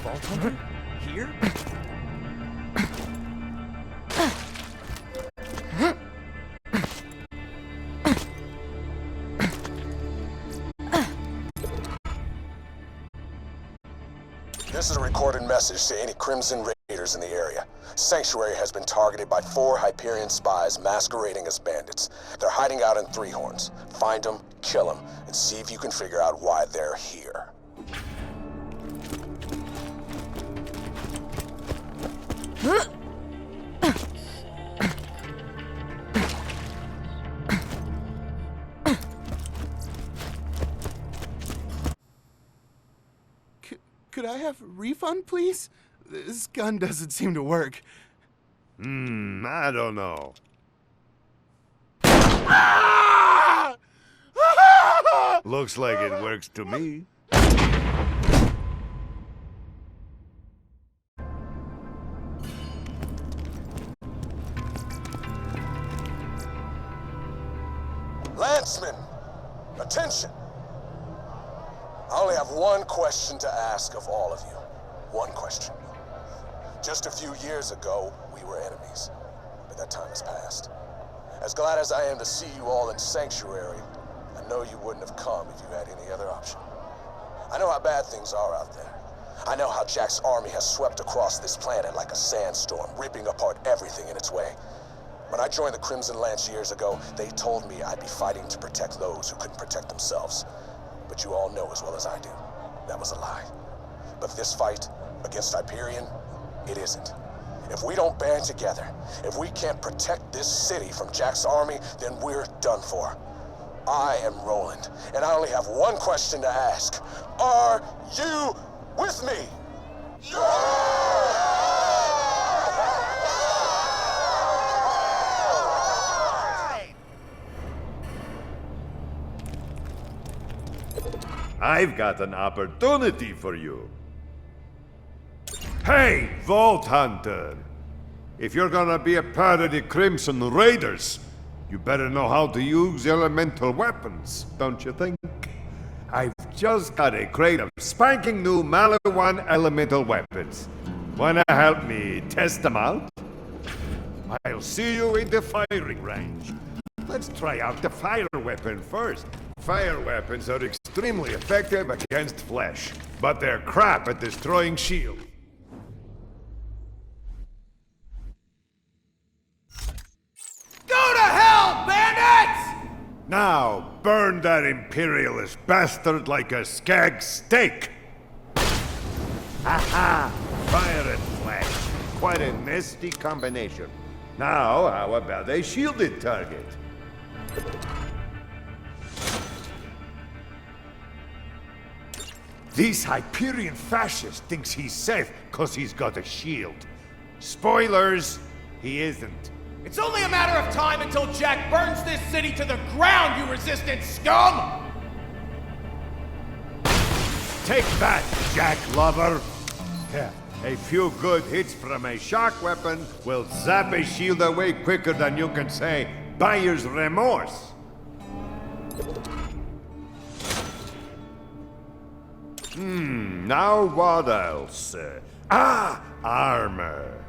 Vault Hunter? Here? This is a recorded message to any Crimson Raiders in the area. Sanctuary has been targeted by 4 Hyperion spies masquerading as bandits. They're hiding out in Three Horns. Find them, kill them, and see if you can figure out why they're here. Could I have a refund, please? This gun doesn't seem to work. I don't know. Ah! Looks like it works to me. Lancemen, attention! I only have one question to ask of all of you. One question. Just a few years ago, we were enemies, but that time has passed. As glad as I am to see you all in Sanctuary, I know you wouldn't have come if you had any other option. I know how bad things are out there. I know how Jack's army has swept across this planet like a sandstorm, ripping apart everything in its way. When I joined the Crimson Lance years ago, they told me I'd be fighting to protect those who couldn't protect themselves. But you all know as well as I do, that was a lie. But this fight against Hyperion, it isn't. If we don't band together, if we can't protect this city from Jack's army, then we're done for. I am Roland, and I only have one question to ask. Are you with me? I've got an opportunity for you. Hey, Vault Hunter! If you're gonna be a part of the Crimson Raiders, you better know how to use elemental weapons, don't you think? I've just got a crate of spanking new Malawan elemental weapons. Wanna help me test them out? I'll see you in the firing range. Let's try out the fire weapon first. Fire weapons are extremely effective against flesh, but they're crap at destroying shields. Go to hell, bandits! Now, burn that imperialist bastard like a skag steak! Aha! Fire and flesh. Quite a nasty combination. Now, how about a shielded target? This Hyperion fascist thinks he's safe because he's got a shield. Spoilers, he isn't. It's only a matter of time until Jack burns this city to the ground, you resistant scum! Take that, Jack lover! Yeah, a few good hits from a shock weapon will zap a shield away quicker than you can say buyer's remorse. Now what else? Armor.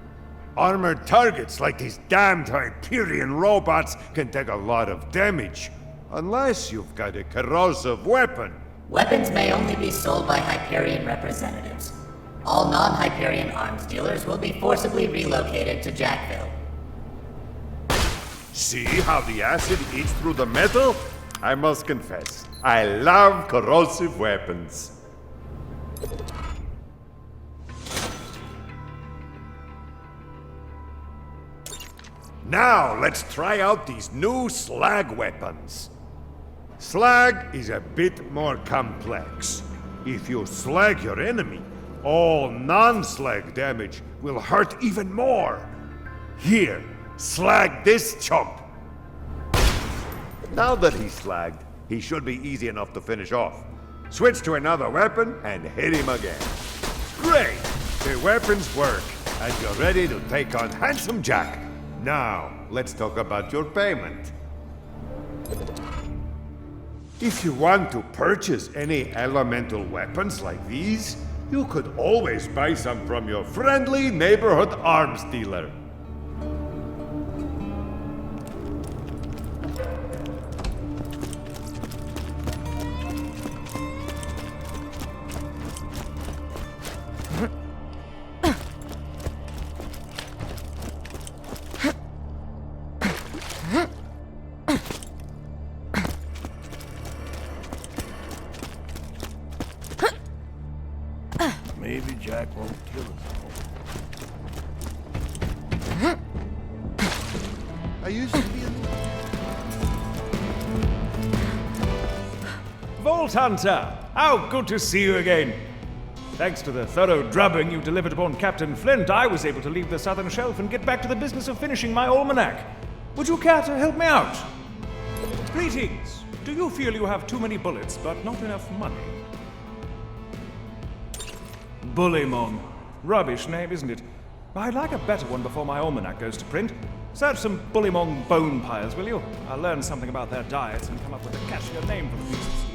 Armored targets like these damned Hyperion robots can take a lot of damage. Unless you've got a corrosive weapon. Weapons may only be sold by Hyperion representatives. All non-Hyperion arms dealers will be forcibly relocated to Jackville. See how the acid eats through the metal? I must confess, I love corrosive weapons. Now, let's try out these new slag weapons. Slag is a bit more complex. If you slag your enemy, all non-slag damage will hurt even more. Here, slag this chump. Now that he's slagged, he should be easy enough to finish off. Switch to another weapon and hit him again. Great! The weapons work, and you're ready to take on Handsome Jack. Now, let's talk about your payment. If you want to purchase any elemental weapons like these, You could always buy some from your friendly neighborhood arms dealer. Maybe Jack won't kill us. I used to be in... Vault Hunter! How good to see you again! Thanks to the thorough drubbing you delivered upon Captain Flint, I was able to leave the southern shelf and get back to the business of finishing my almanac. Would you care to help me out? Greetings! Do you feel you have too many bullets but not enough money? Bullymong. Rubbish name, isn't it? I'd like a better one before my almanac goes to print. Search some Bullymong bone piles, will you? I'll learn something about their diets and come up with a catchier name for the pieces.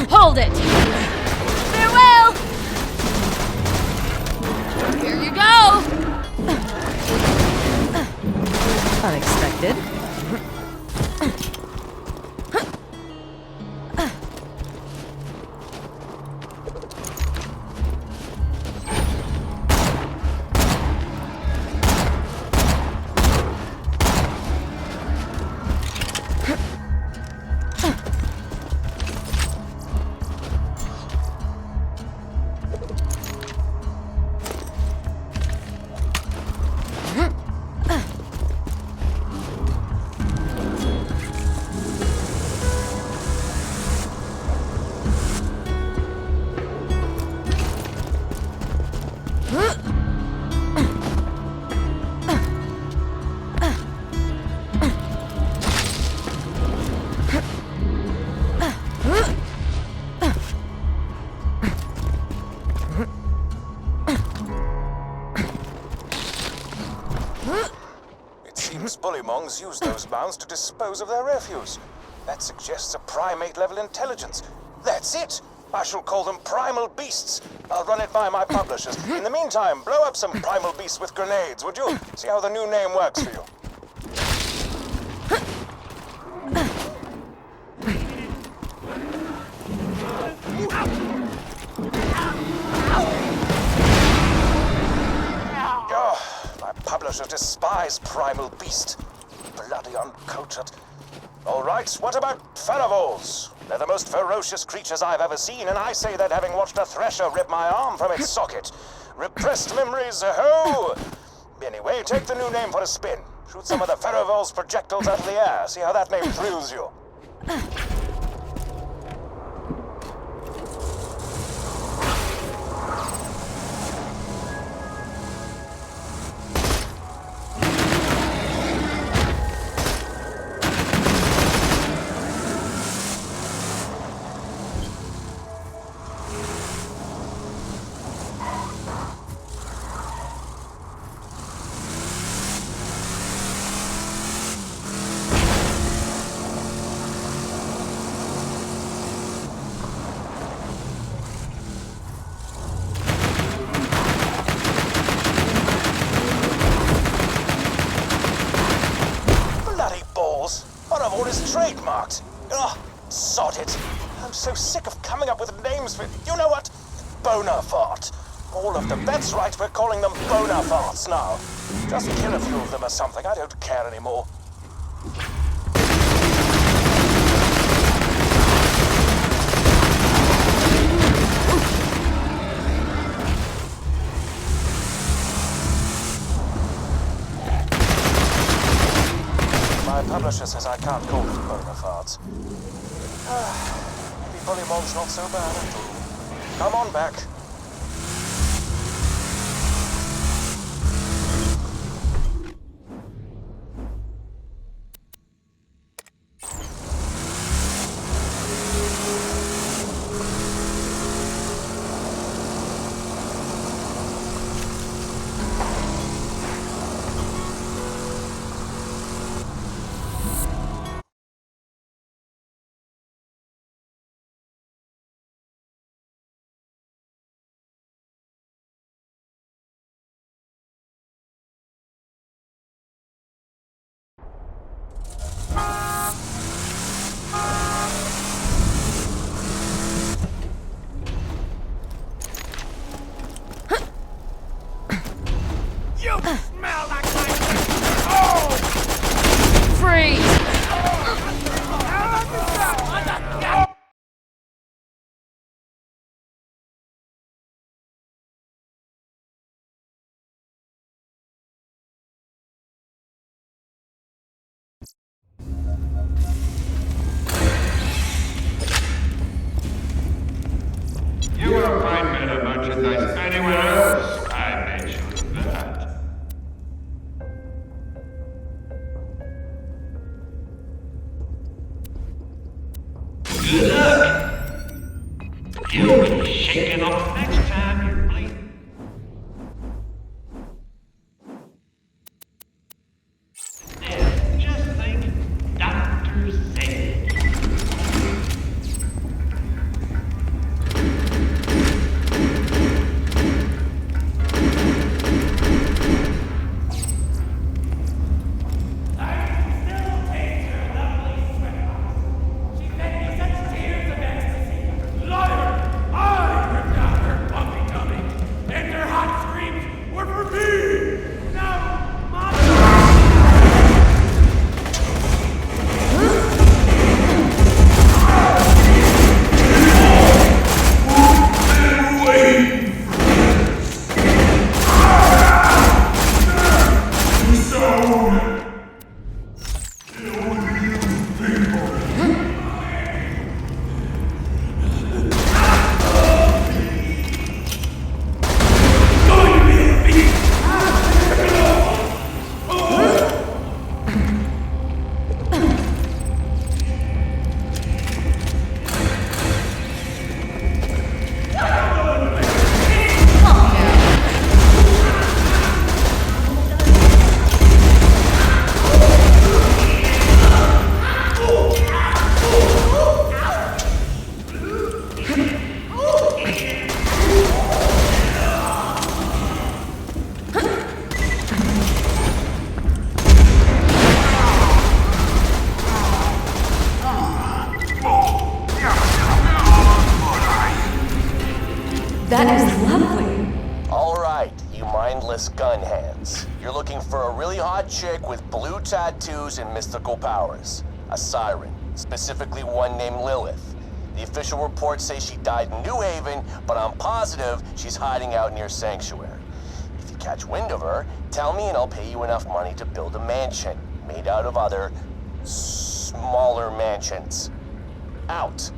Hold it! Farewell! Here you go! Unexpected. humans use those mounds to dispose of their refuse. That suggests a primate-level intelligence. That's it! I shall call them primal beasts. I'll run it by my publishers. In the meantime, blow up some primal beasts with grenades, would you? See how the new name works for you. Oh, my publishers despise primal beast. Bloody uncultured. All right, what about Faravolls? They're the most ferocious creatures I've ever seen, and I say that having watched a thresher rip my arm from its socket. Repressed memories, ho! Anyway, take the new name for a spin. Shoot some of the Faravolls projectiles out of the air. See how that name thrills you. Trademarked. Ugh, sod it. I'm so sick of coming up with names for... You know what? Bonafart. All of them. That's right, we're calling them Bonafarts now. Just kill a few of them or something. I don't care anymore. My publisher says I can't call them Bonafarts. Maybe Bullymon's not so bad after all. Come on back. You smell that kind of... Oh! Freeze! You won't find better merchandise anywhere else. I made sure of that. Good luck. You'll be shaken off next time you bleed. There, just think, Dr. Zed. Liar! I ripped out her That is lovely. Alright, you mindless gun hands. You're looking for a really hot chick with blue tattoos and mystical powers. A siren, specifically one named Lilith. The official reports say she died in New Haven, but I'm positive she's hiding out near Sanctuary. If you catch wind of her, tell me and I'll pay you enough money to build a mansion made out of other, smaller mansions. Out.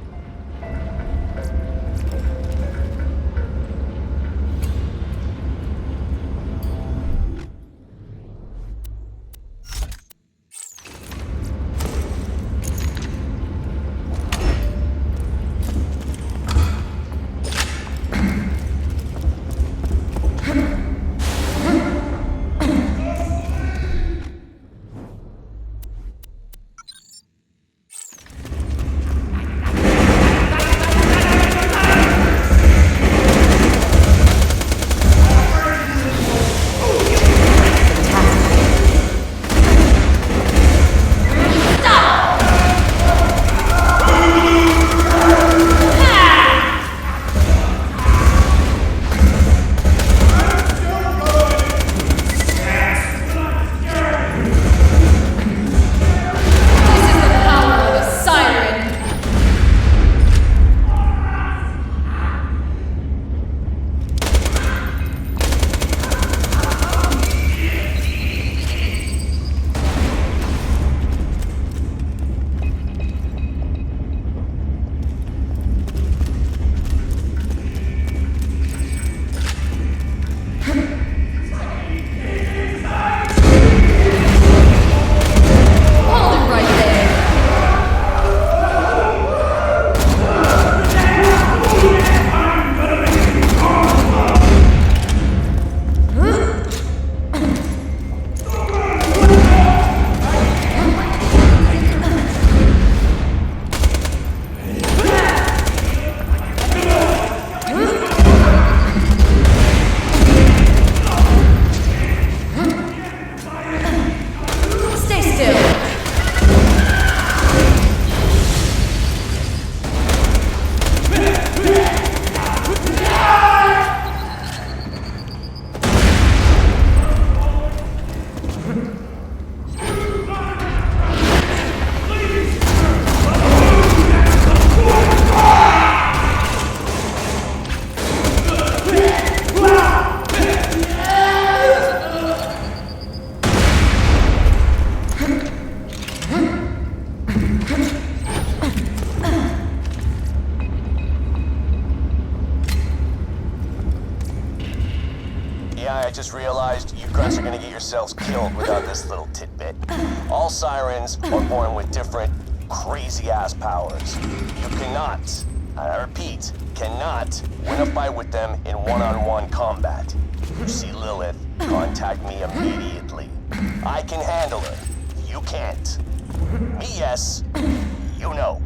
I just realized you guys are gonna get yourselves killed without this little tidbit. All sirens are born with different crazy-ass powers. You cannot, I repeat, cannot win a fight with them in one-on-one combat. You see Lilith, contact me immediately. I can handle her. You can't. Me, yes. You know.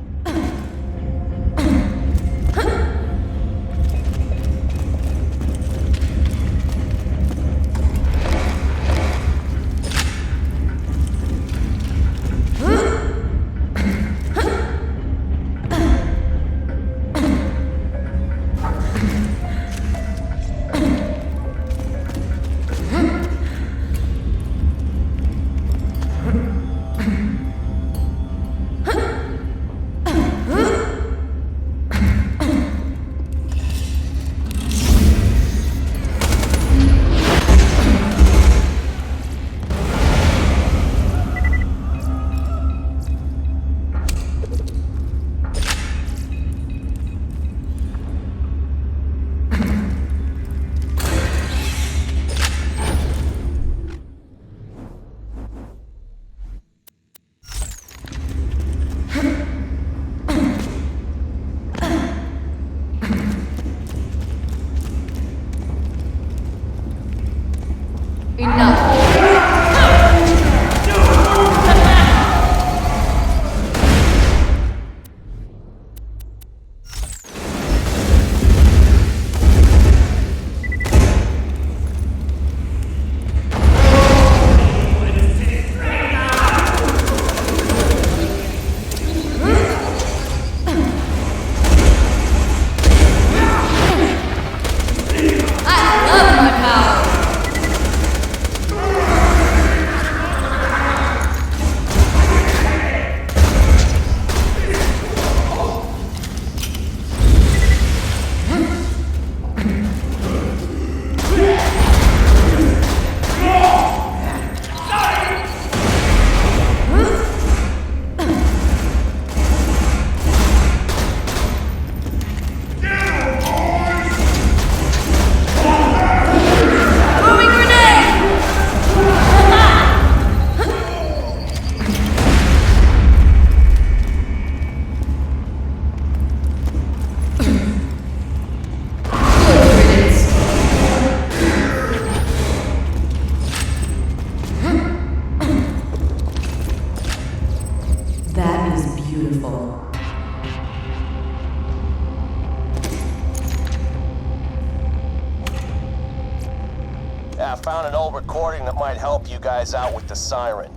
I found an old recording that might help you guys out with the siren.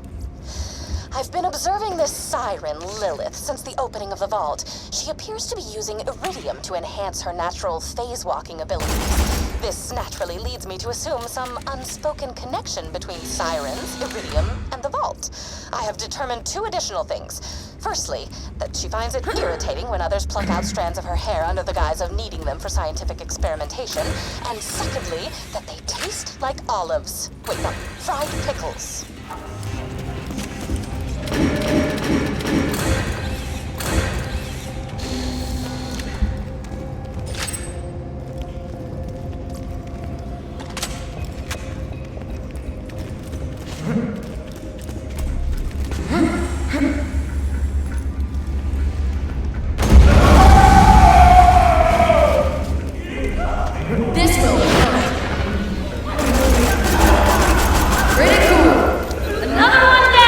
I've been observing this siren, Lilith, since the opening of the vault. She appears to be using iridium to enhance her natural phase-walking abilities. This naturally leads me to assume some unspoken connection between sirens, iridium, and the vault. I have determined two additional things. Firstly, that she finds it irritating when others pluck out strands of her hair under the guise of needing them for scientific experimentation. And secondly, that they taste like olives. Wait, no, fried pickles. This will hurt. Pretty cool. Another one down!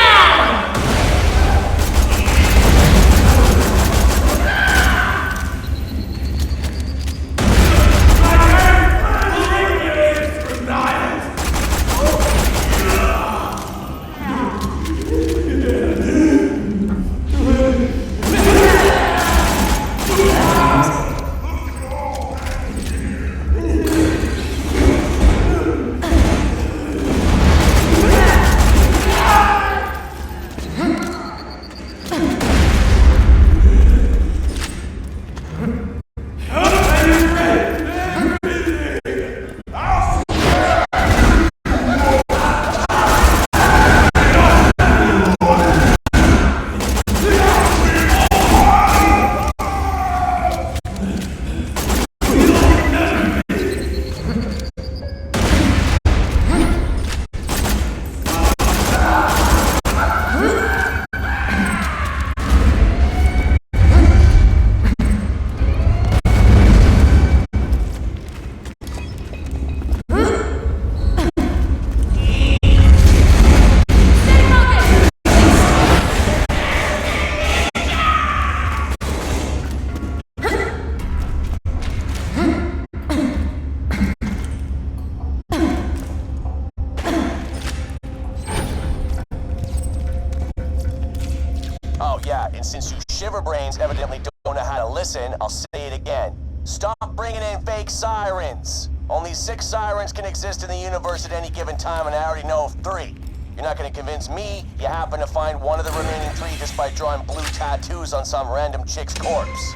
Oh yeah, and since you shiverbrains evidently don't know how to listen, I'll say it again. Stop bringing in fake sirens! Only 6 sirens can exist in the universe at any given time, and I already know of 3. You're not gonna convince me you happen to find one of the remaining 3 just by drawing blue tattoos on some random chick's corpse.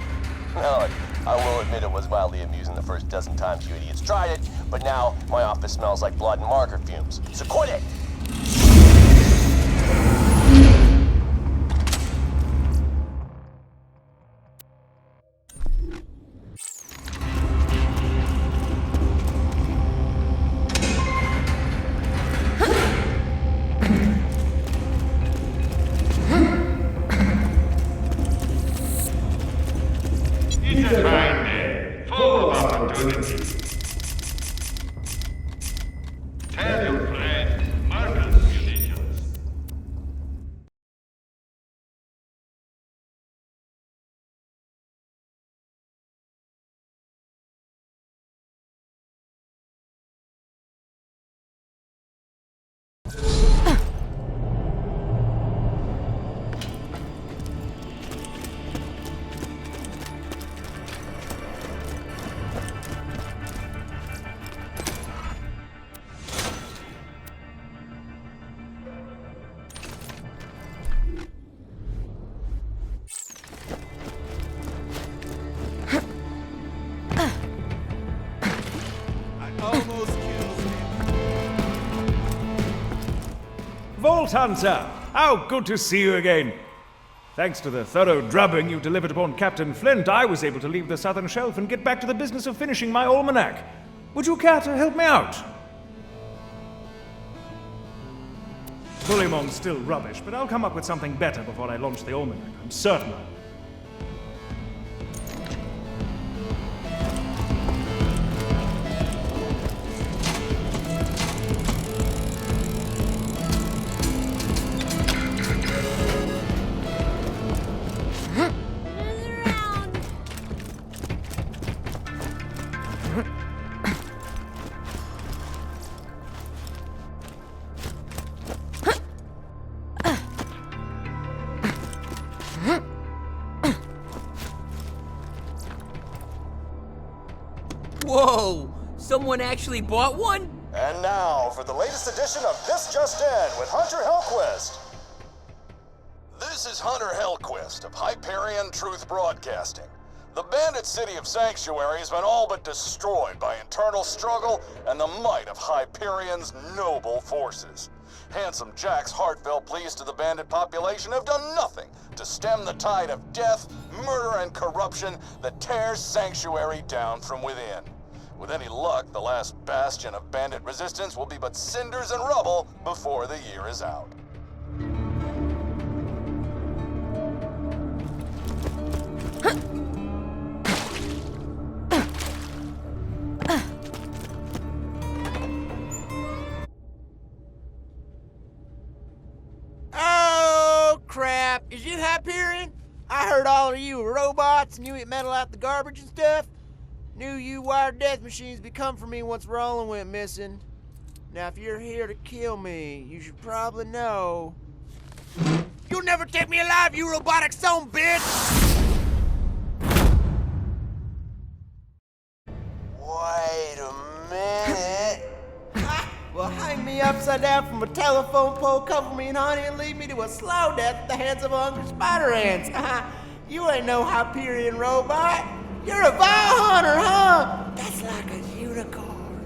No, I will admit it was wildly amusing the first dozen times you idiots tried it, but now my office smells like blood and marker fumes. So quit it! It's a fine day, full of opportunities. Tell your friends, Marcus musicians. Vault Hunter! How good to see you again! Thanks to the thorough drubbing you delivered upon Captain Flint, I was able to leave the southern shelf and get back to the business of finishing my almanac. Would you care to help me out? Bullymon's still rubbish, but I'll come up with something better before I launch the almanac. I'm certain. Whoa! Someone actually bought one? And now for the latest edition of This Just In with Hunter Hellquist. This is Hunter Hellquist of Hyperion Truth Broadcasting. The bandit city of Sanctuary has been all but destroyed by internal struggle and the might of Hyperion's noble forces. Handsome Jack's heartfelt pleas to the bandit population have done nothing to stem the tide of death, murder, and corruption that tears Sanctuary down from within. With any luck, the last bastion of bandit resistance will be but cinders and rubble before the year is out. Oh, crap. Is you Hyperion? I heard all of you were robots and you eat metal out the garbage and stuff. Knew you wired death machines would come for me once Roland went missing. Now, if you're here to kill me, you should probably know. You'll never take me alive, you robotic son of a bitch! Wait a minute. Well, hang me upside down from a telephone pole, cover me in honey, and lead me to a slow death at the hands of hungry spider ants. You ain't no Hyperion robot. You're a vile hunter, huh? That's like a unicorn.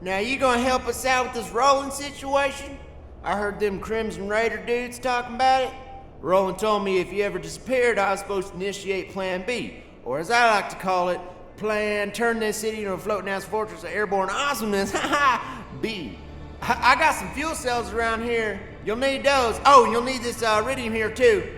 Now, you gonna help us out with this Roland situation? I heard them Crimson Raider dudes talking about it. Roland told me if you ever disappeared, I was supposed to initiate Plan B, or as I like to call it, Plan Turn This City into a floating-ass fortress of airborne awesomeness. B. I got some fuel cells around here. You'll need those. Oh, and you'll need this iridium here, too.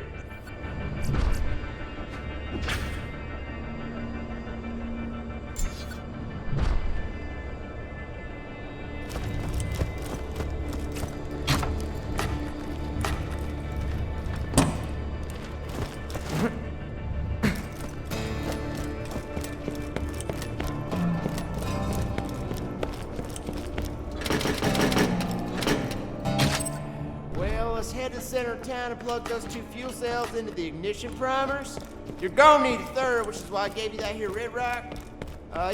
Head to the center of town and plug those 2 fuel cells into the ignition primers. You're gonna need a third, which is why I gave you that here red rock.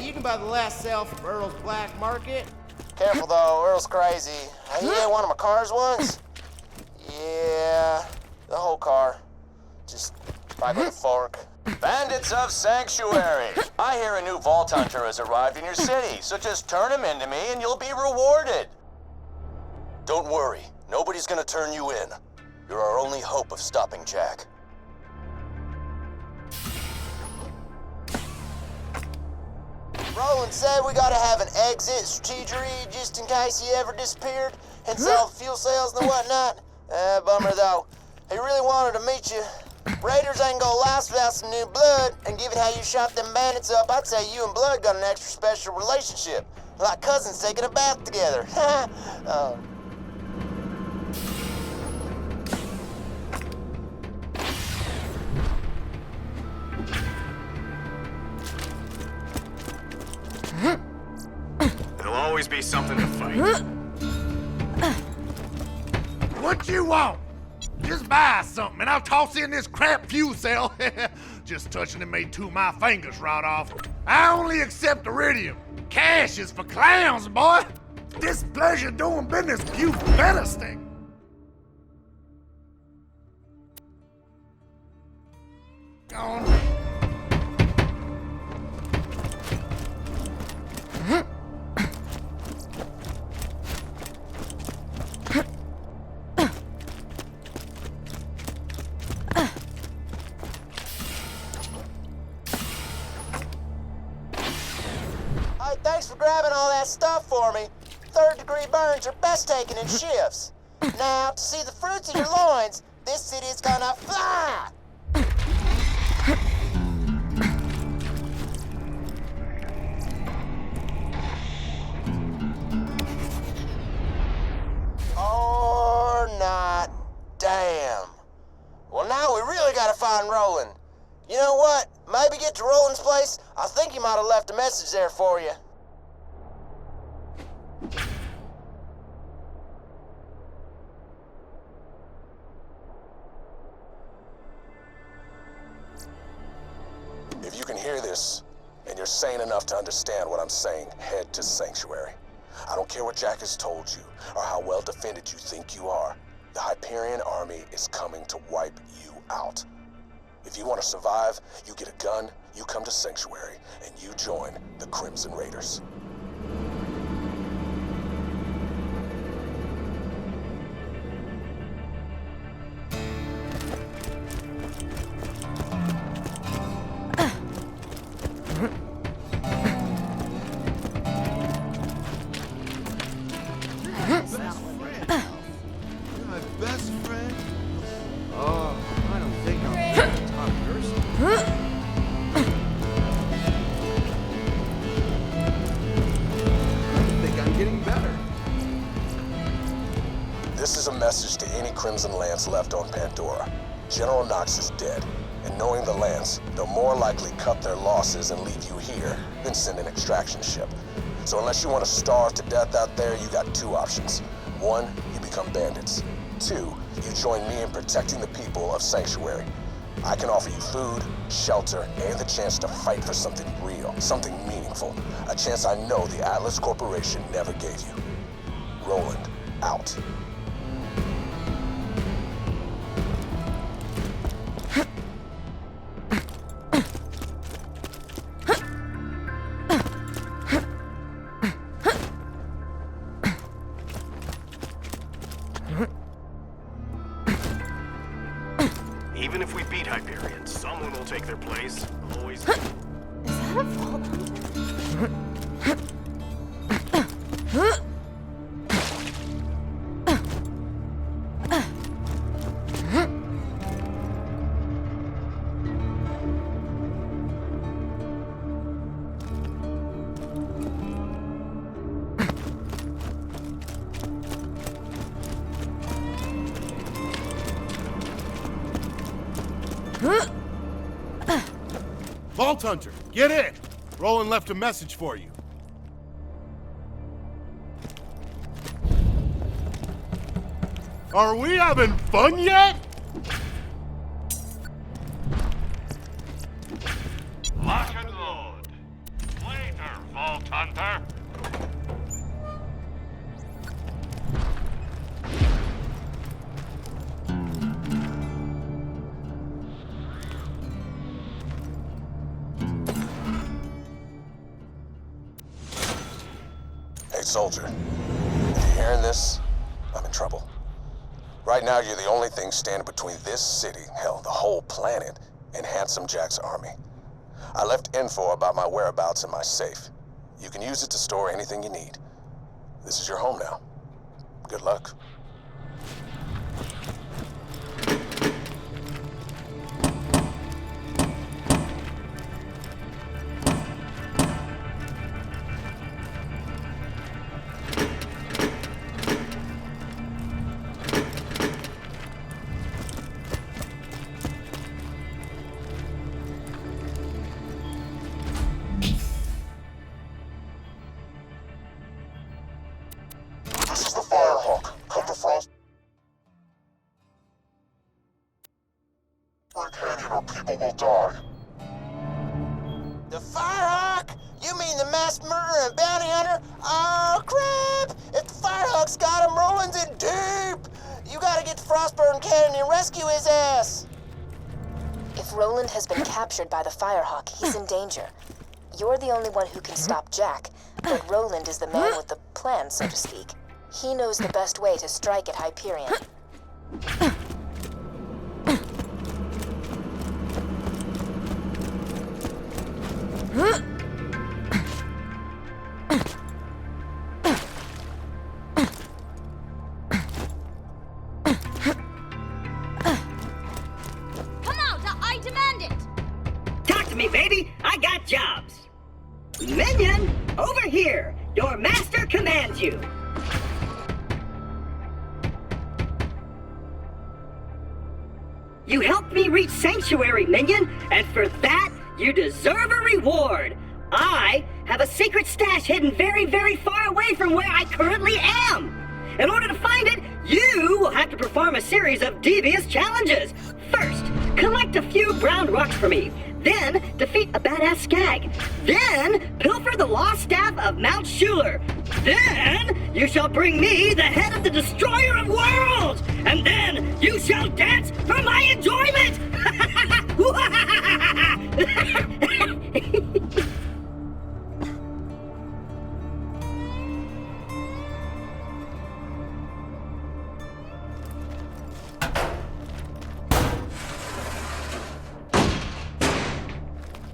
You can buy the last cell from Earl's Black Market. Careful though, Earl's crazy. He had one of my cars once. Yeah, the whole car. Just right with a fork. Bandits of Sanctuary! I hear a new Vault Hunter has arrived in your city, so just turn him into me and you'll be rewarded. Don't worry. Nobody's gonna turn you in. You're our only hope of stopping Jack. Roland said we gotta have an exit strategy just in case he ever disappeared and sell the fuel cells and whatnot. Bummer though. He really wanted to meet you. Raiders ain't gonna last without some new blood, and given how you shot them bandits up, I'd say you and Blood got an extra special relationship. Like cousins taking a bath together. There'll always be something to fight. What you want? Just buy something and I'll toss in this crap fuel cell. Just touching it made 2 of my fingers rot off. I only accept iridium. Cash is for clowns, boy. Displeasure doing business, you better stay. Gone. Thanks for grabbing all that stuff for me. 3rd-degree burns are best taken in shifts. Now, to see the fruits of your loins, this city is gonna fly! Or not. Damn. Well, now we really gotta find Roland. You know what? Maybe get to Roland's place. I think he might have left a message there for you. If you can hear this, and you're sane enough to understand what I'm saying, head to Sanctuary. I don't care what Jack has told you, or how well defended you think you are. The Hyperion army is coming to wipe you out. If you want to survive, you get a gun, you come to Sanctuary, and you join the Crimson Raiders. Best friend? Oh, I don't think I'm top person. I think I'm getting better. This is a message to any Crimson Lance left on Pandora. General Knox is dead, and knowing the Lance, they'll more likely cut their losses and leave you here than send an extraction ship. So unless you want to starve to death out there, you got two options. One, you become bandits. Two, you join me in protecting the people of Sanctuary. I can offer you food, shelter, and the chance to fight for something real, something meaningful. A chance I know the Atlas Corporation never gave you. Roland, out. Even if we beat Hyperion, someone will take their place. Always. Is that a vault hunter? Vault Hunter, get in! Roland left a message for you. Are we having fun yet? Lock and load. Later, Vault Hunter. Hey, soldier. If you're hearing this, I'm in trouble. Right now, you're the only thing standing between this city, hell, the whole planet, and Handsome Jack's army. I left info about my whereabouts in my safe. You can use it to store anything you need. This is your home now. Good luck. This is the Firehawk. Come to Frost. Canyon or people will die. The Firehawk? You mean the mass murderer and bounty hunter? Oh, crap! If the Firehawk's got him, Roland's in deep! You gotta get to Frostburn Canyon and rescue his ass! If Roland has been captured by the Firehawk, he's in danger. You're the only one who can stop Jack, but Roland is the man with the plan, so to speak. He knows the best way to strike at Hyperion. Come out! I demand it! Talk to me, baby! I got jobs! Minion, over here! Your master commands you! You helped me reach Sanctuary, Minion, and for that, you deserve a reward! I have a secret stash hidden very, very far away from where I currently am! In order to find it, you will have to perform a series of devious challenges. First, collect a few brown rocks for me. Then, defeat a bad badass skag. Then pilfer the lost staff of Mount Schuler. Then you shall bring me the head of the destroyer of worlds. And then you shall dance for my enjoyment.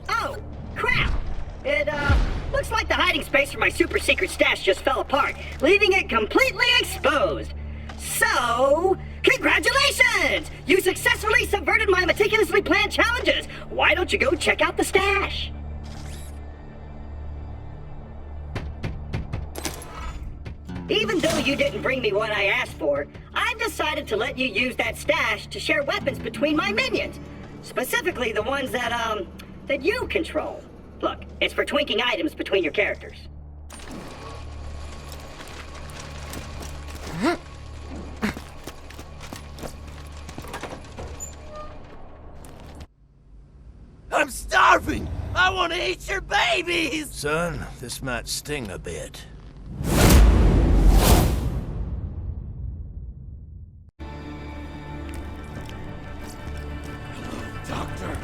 Oh, crap! It, looks like the hiding space for my super secret stash just fell apart, leaving it completely exposed. So, congratulations! You successfully subverted my meticulously planned challenges. Why don't you go check out the stash? Even though you didn't bring me what I asked for, I've decided to let you use that stash to share weapons between my minions. Specifically the ones that you control. Look, it's for twinking items between your characters. I'm starving! I want to eat your babies! Son, this might sting a bit. Doctor,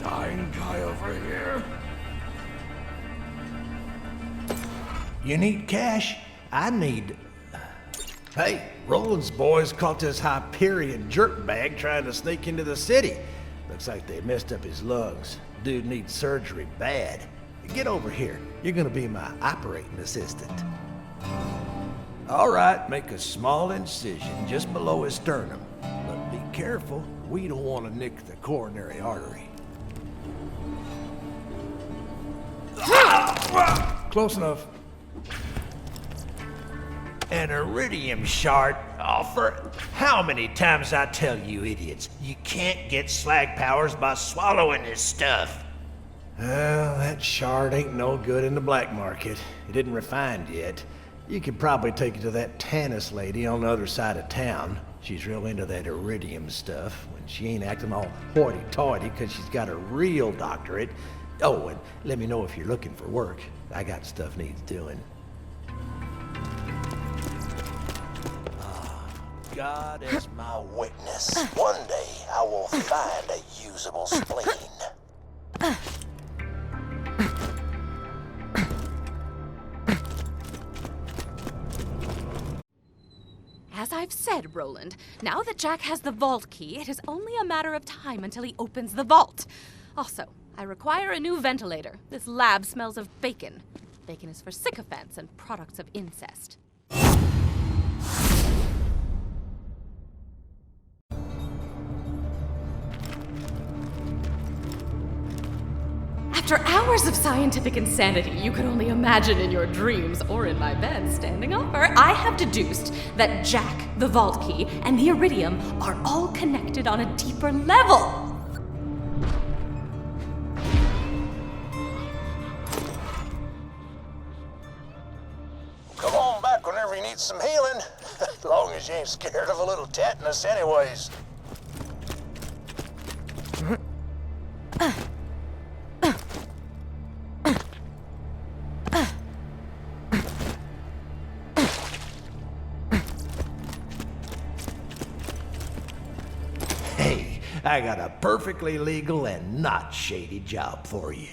dying guy over here. You need cash? I need... Hey, Roland's boys caught this Hyperion jerkbag trying to sneak into the city. Looks like they messed up his lungs. Dude needs surgery bad. Get over here. You're gonna be my operating assistant. All right, make a small incision just below his sternum. But be careful, we don't want to nick the coronary artery. Close enough. An iridium shard offer. How many times I tell you idiots, you can't get slag powers by swallowing this stuff. Well, that shard ain't no good in the black market. It isn't refined yet. You could probably take it to that Tannis lady on the other side of town. She's real into that iridium stuff when she ain't acting all hoity-toity because she's got a real doctorate. Oh, and let me know if you're looking for work. I got stuff needs doing. God is my witness. One day I will find a usable spleen. As I've said, Roland, now that Jack has the vault key, it is only a matter of time until he opens the vault. Also, I require a new ventilator. This lab smells of bacon. Bacon is for sycophants and products of incest. After hours of scientific insanity you could only imagine in your dreams or in my bed standing over, I have deduced that Jack, the vault key, and the iridium are all connected on a deeper level. Come on back whenever you need some healing. As long as you ain't scared of a little tetanus anyways. Hey, I got a perfectly legal and not shady job for you.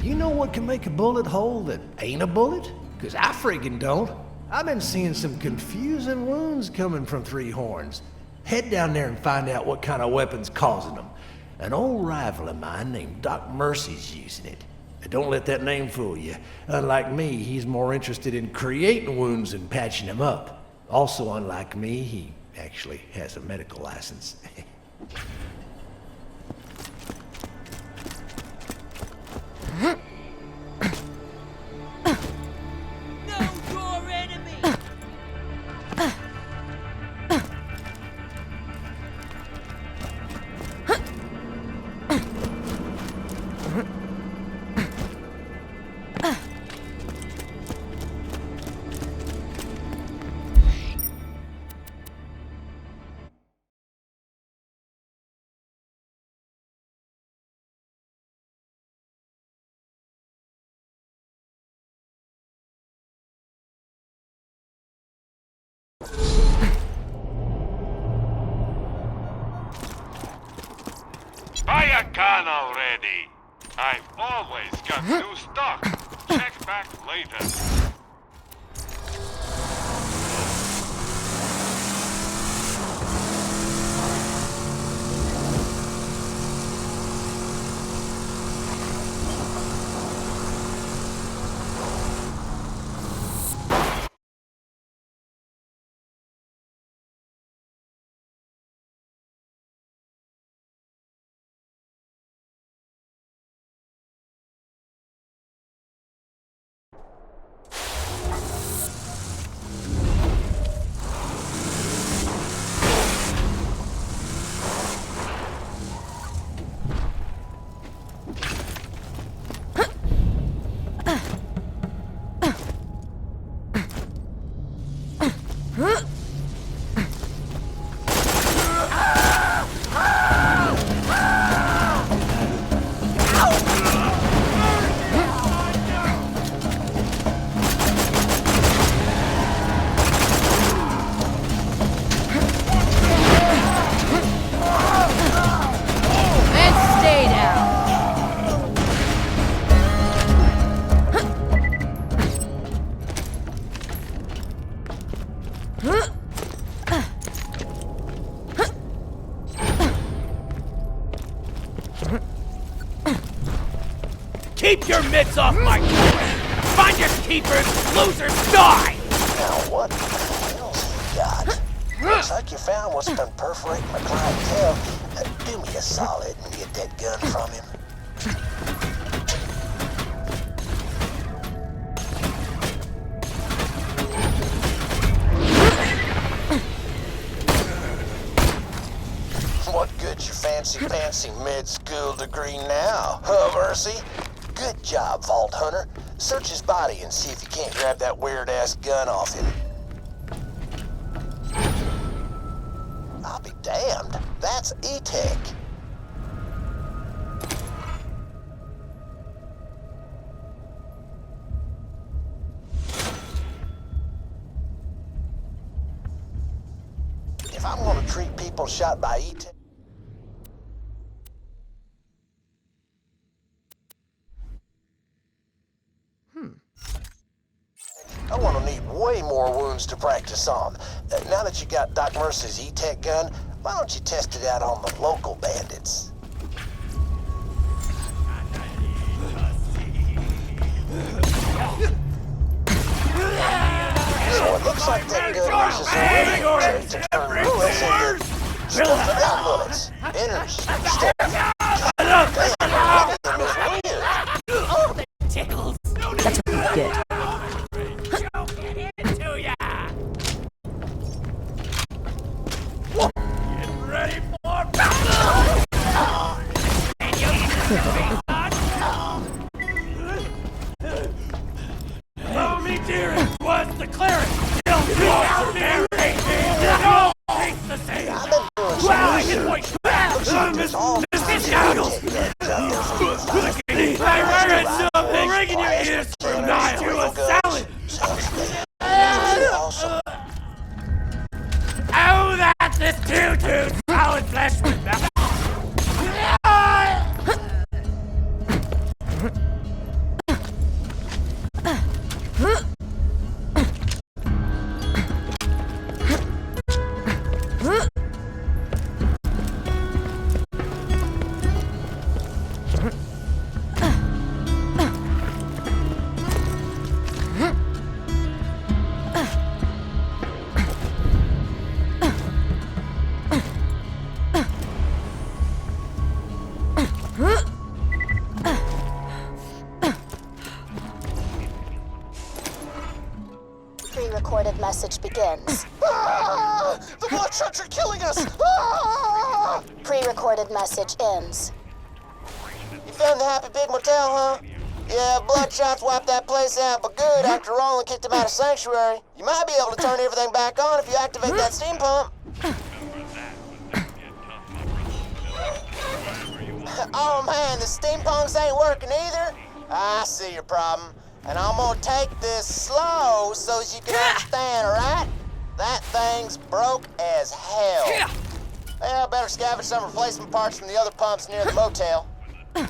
You know what can make a bullet hole that ain't a bullet? 'Cause I friggin' don't. I've been seeing some confusing wounds coming from Three Horns. Head down there and find out what kind of weapon's causing them. An old rival of mine named Doc Mercy's using it. And don't let that name fool you. Unlike me, he's more interested in creating wounds than patching them up. Also, unlike me, he actually has a medical license. Buy a gun already! I've always got new stock. Check back later. Keep your mitts off my corn! Finders keepers, losers die! Now what the hell's he got? Looks like you found what's been perforating my clientele. Do me a solid and get that gun from him. What good's your fancy mid-school degree now, huh, Mercy? Good job, Vault Hunter. Search his body and see if you can't grab that weird-ass gun off him. I'll be damned. That's E-Tech. If I'm gonna treat people shot by E-Tech... I want to need way more wounds to practice on. Now that you got Doc Mercy's E-Tech gun, why don't you test it out on the local bandits? So it looks like that gun uses iridium to turn bullets into stuff-it-out bullets. Inners, stuff. Damn, iridium is weird. Oh, that tickles! That's what you get. Ready for battle! And Follow me, dearest! What's the cleric? Still too married! No! Taste the same! Wow, I hit point! Mrs. Noodles! I read something! Ringing your ears from Nile to a salad! Oh, that's this two-tooth solid flesh with that. Pre-recorded message begins. The Bloodshots are killing us! Pre-recorded message ends. You found the Happy Pig Motel, huh? Yeah, Bloodshots wiped that place out, but good after Roland kicked him out of Sanctuary. You might be able to turn everything back on if you activate that steam pump. Oh man, the steam pumps ain't working either. I see your problem. And I'm gonna take this slow so as you can understand, alright? That thing's broke as hell. Well, better scavenge some replacement parts from the other pumps near the motel. Now,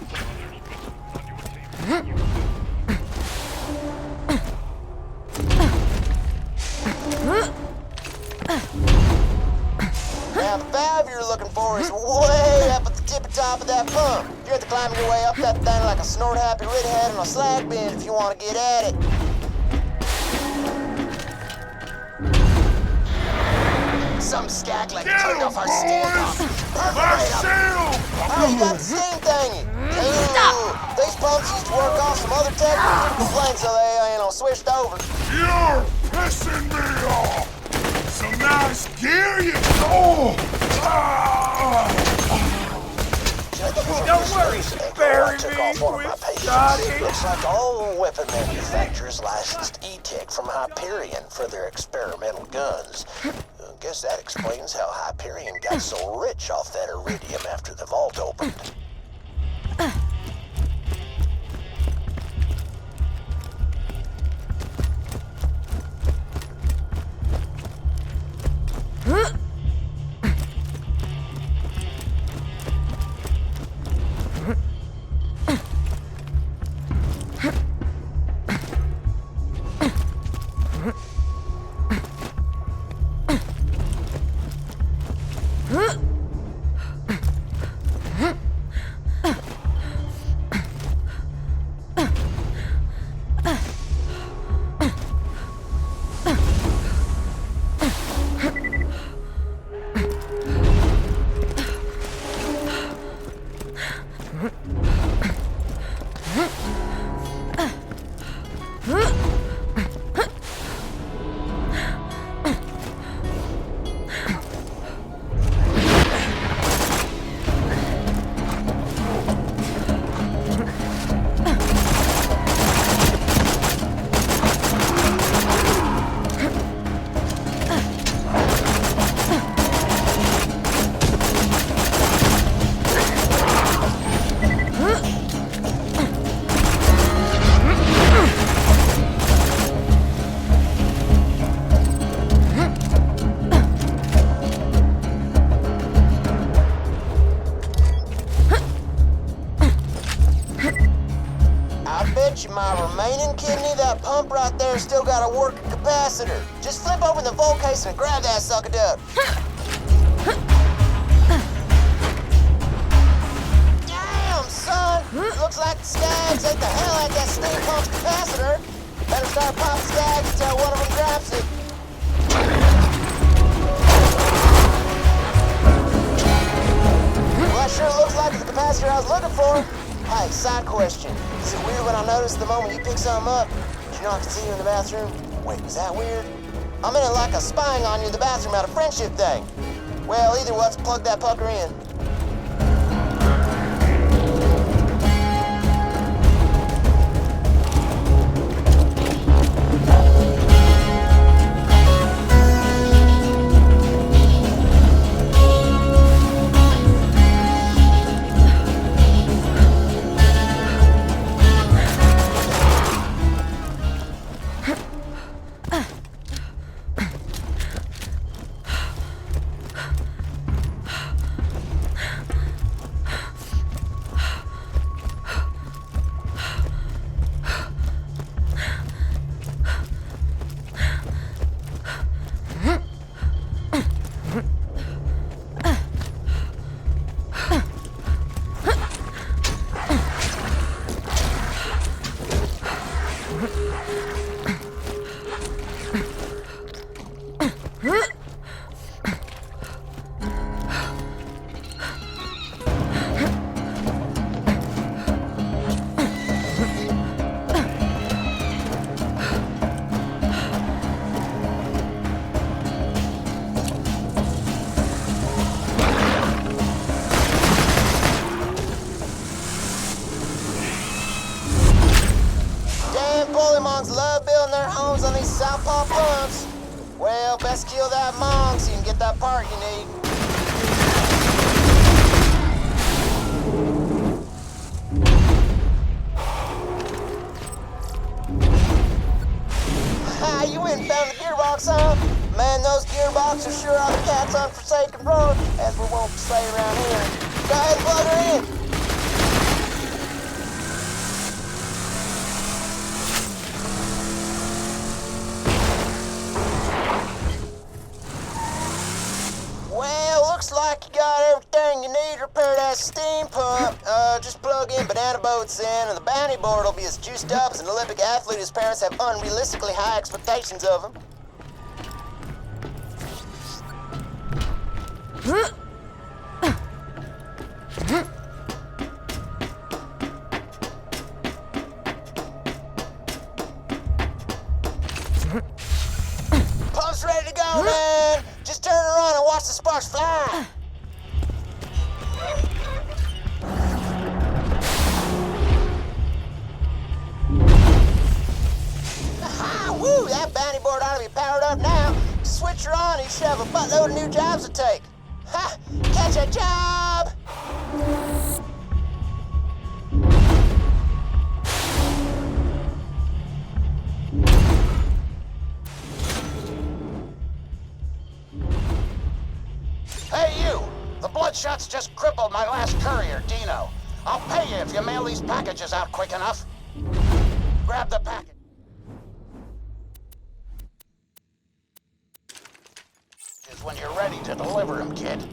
the valve you're looking for is way up at the tippy top of that pump. You have to climb your way up that thing like a snort-happy redhead on a slag bin if you want to get at it. Some skag like turned off our standoff. Oh, you got the steam thingy. Ooh, these pumps used to work off some other technical planes, so they, switched over. You're pissing me off! Some nice gear you... Oh! Don't worry, bury me with Dottie. Looks like all weapon manufacturers licensed E-Tech from Hyperion for their experimental guns. Guess that explains how Hyperion got so rich off that iridium after the vault opened. My remaining kidney, that pump right there, still got a working capacitor. Just flip open the vault case and grab that sucker duck. Damn, son! Looks like the Skags ate the hell out of that steam pump's capacitor. Better start popping Skags until one of them grabs it. Well, that sure looks like the capacitor I was looking for. Hey, side question. Is it weird when I notice the moment you pick something up? Did you know I can see you in the bathroom? Wait, is that weird? I'm in it like a spying on you in the bathroom out of friendship thing. Well, either way, let's plug that pucker in. Love building their homes on these southpaw pumps. Well, best kill that Mong so you can get that part you need. Ha, you went and found the gearbox, huh? Man, those play around here. Go ahead and plug her in. Well, looks like you got everything you need to repair that steam pump. Just plug in banana boats in, and the bounty board will be as juiced up as an Olympic athlete whose parents have unrealistically high expectations of him. Pump's ready to go, man. Just turn her on and watch the sparks fly. Aha! Woo! That bounty board ought to be powered up now. Switch her on and you should have a buttload of new jobs to take. Ha! Catch a job! Hey, you! The Bloodshot's just crippled my last courier, Dino. I'll pay you if you mail these packages out quick enough. Grab the package. When you're ready to deliver them, kid.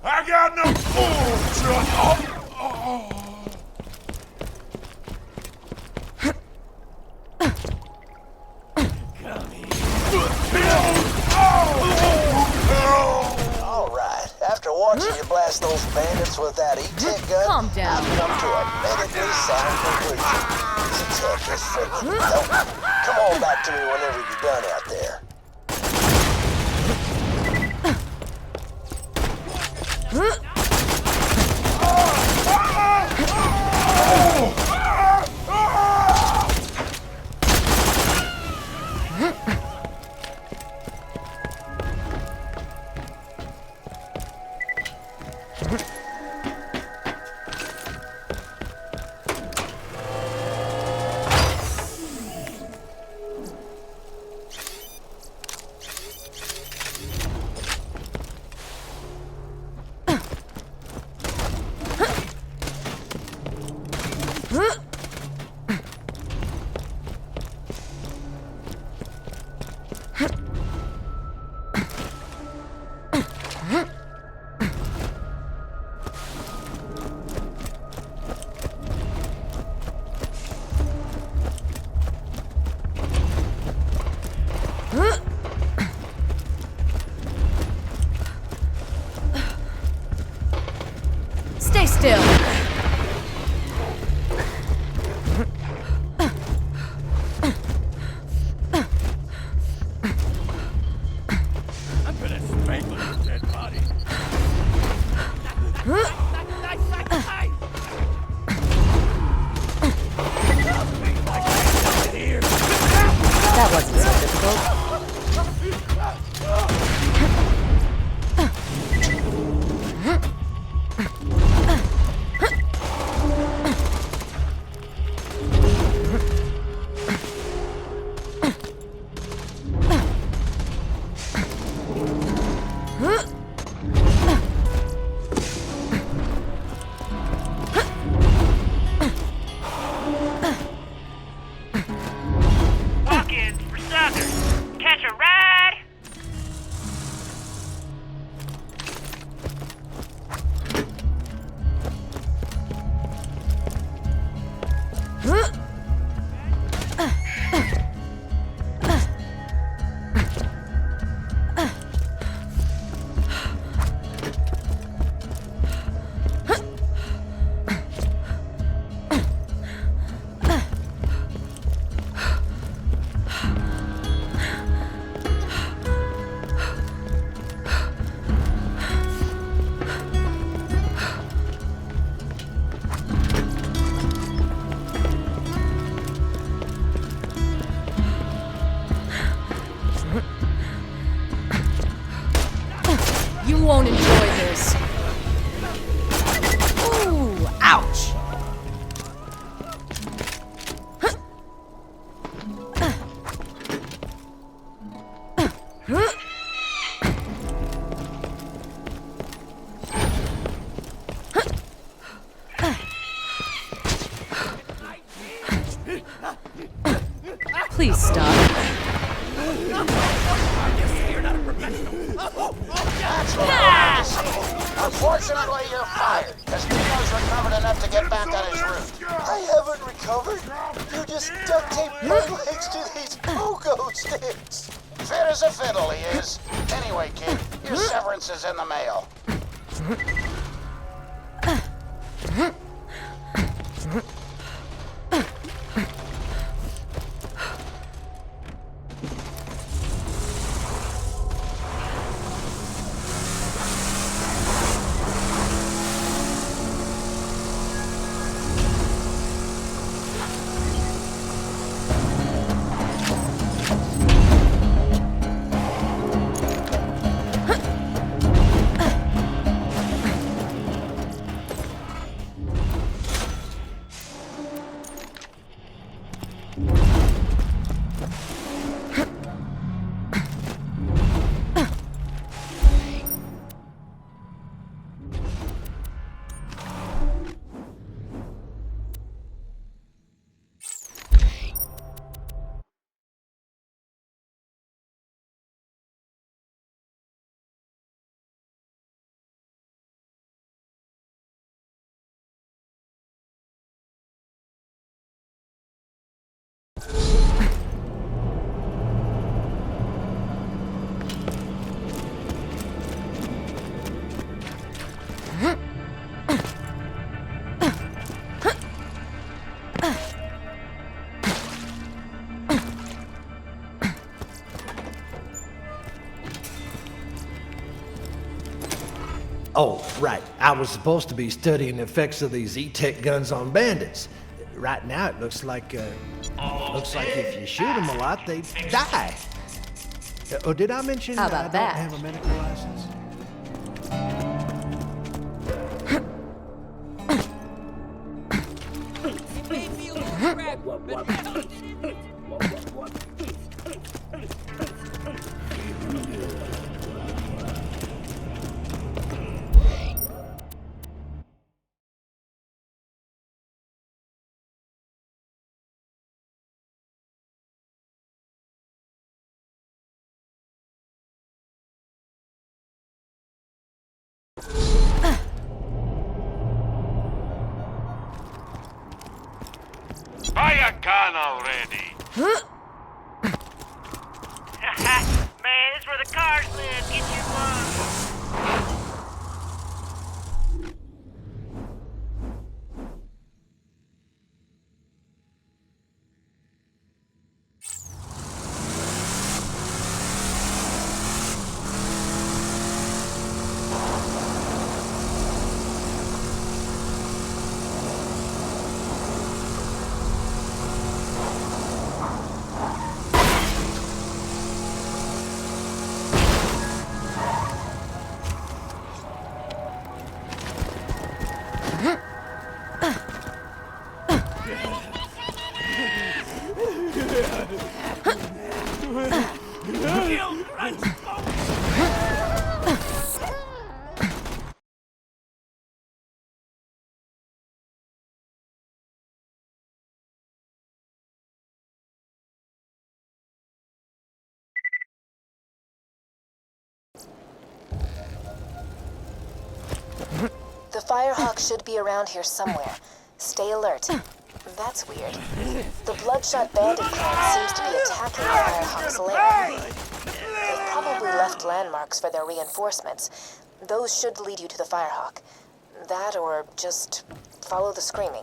I got no bullshit. All right. After watching you blast those bandits with that E-Tech gun, Calm down. I've come to a medically sound conclusion. It's a tech is freaking dope. Come on back to me whenever you're done out there. Stay still. I'm gonna strangle your dead body. That wasn't so difficult. a ride? You won't enjoy this. Ooh, ouch. Please stop. That's what I wanted to see. Unfortunately, you're fired, because Dino's recovered enough to get back on his route. I haven't recovered. You just duct taped my legs to these pogo sticks. Fit as a fiddle, he is. Anyway, kid, your severance is in the mail. Oh, right. I was supposed to be studying the effects of these E-Tech guns on bandits. Right now, it looks like if you shoot them a lot, they die. Oh, did I mention How I about don't that? have a medical license? Buy a gun already! Man, this is where the cars live. Get you one. Firehawk should be around here somewhere. Stay alert. That's weird. The Bloodshot Bandit clan seems to be attacking Firehawk's lair. They've probably left landmarks for their reinforcements. Those should lead you to the Firehawk. That or just follow the screaming.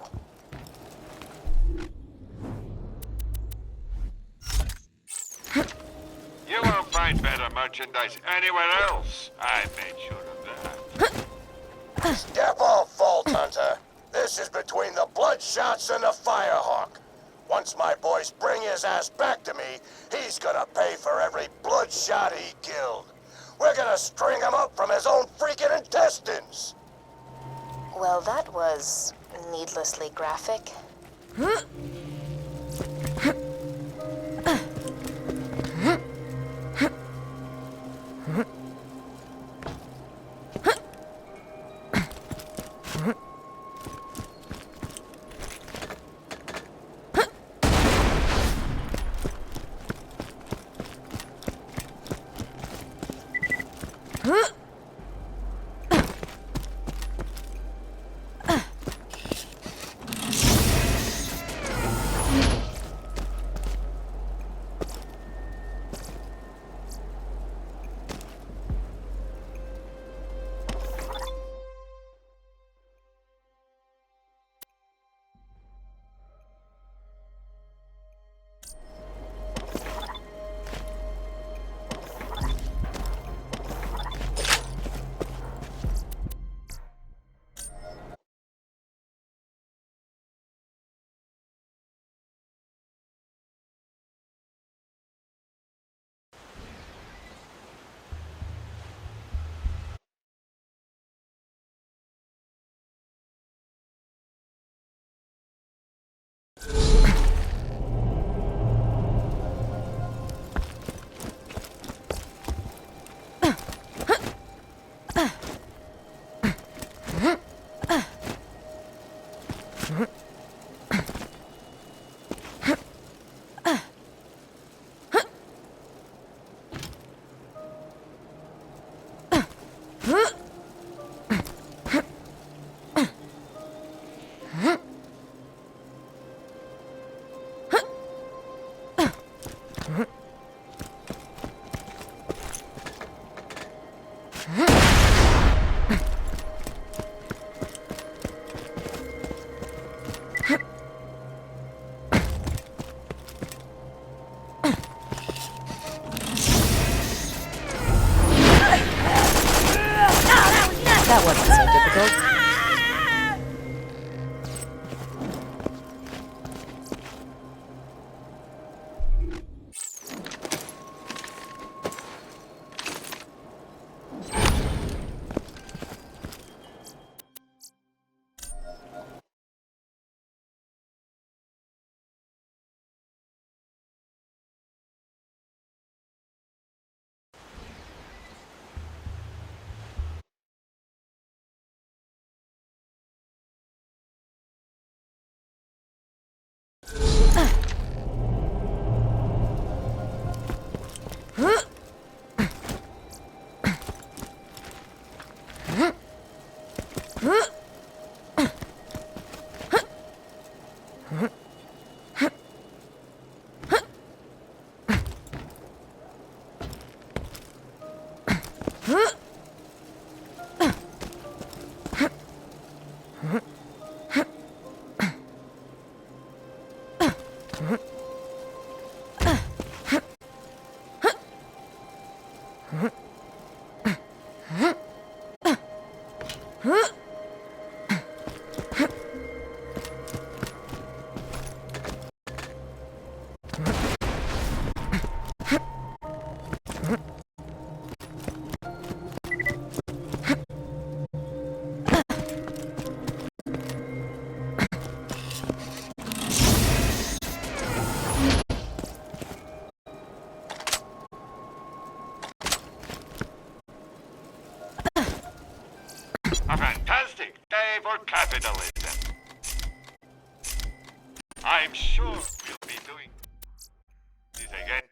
You won't find better merchandise anywhere else. I made sure of that. Step off, Vault Hunter. This is between the Bloodshots and the Firehawk. Once my boys bring his ass back to me, he's gonna pay for every Bloodshot he killed. We're gonna string him up from his own freaking intestines. Well, that was needlessly graphic. That wasn't so difficult. A fantastic day for capitalism. I'm sure we'll be doing this again.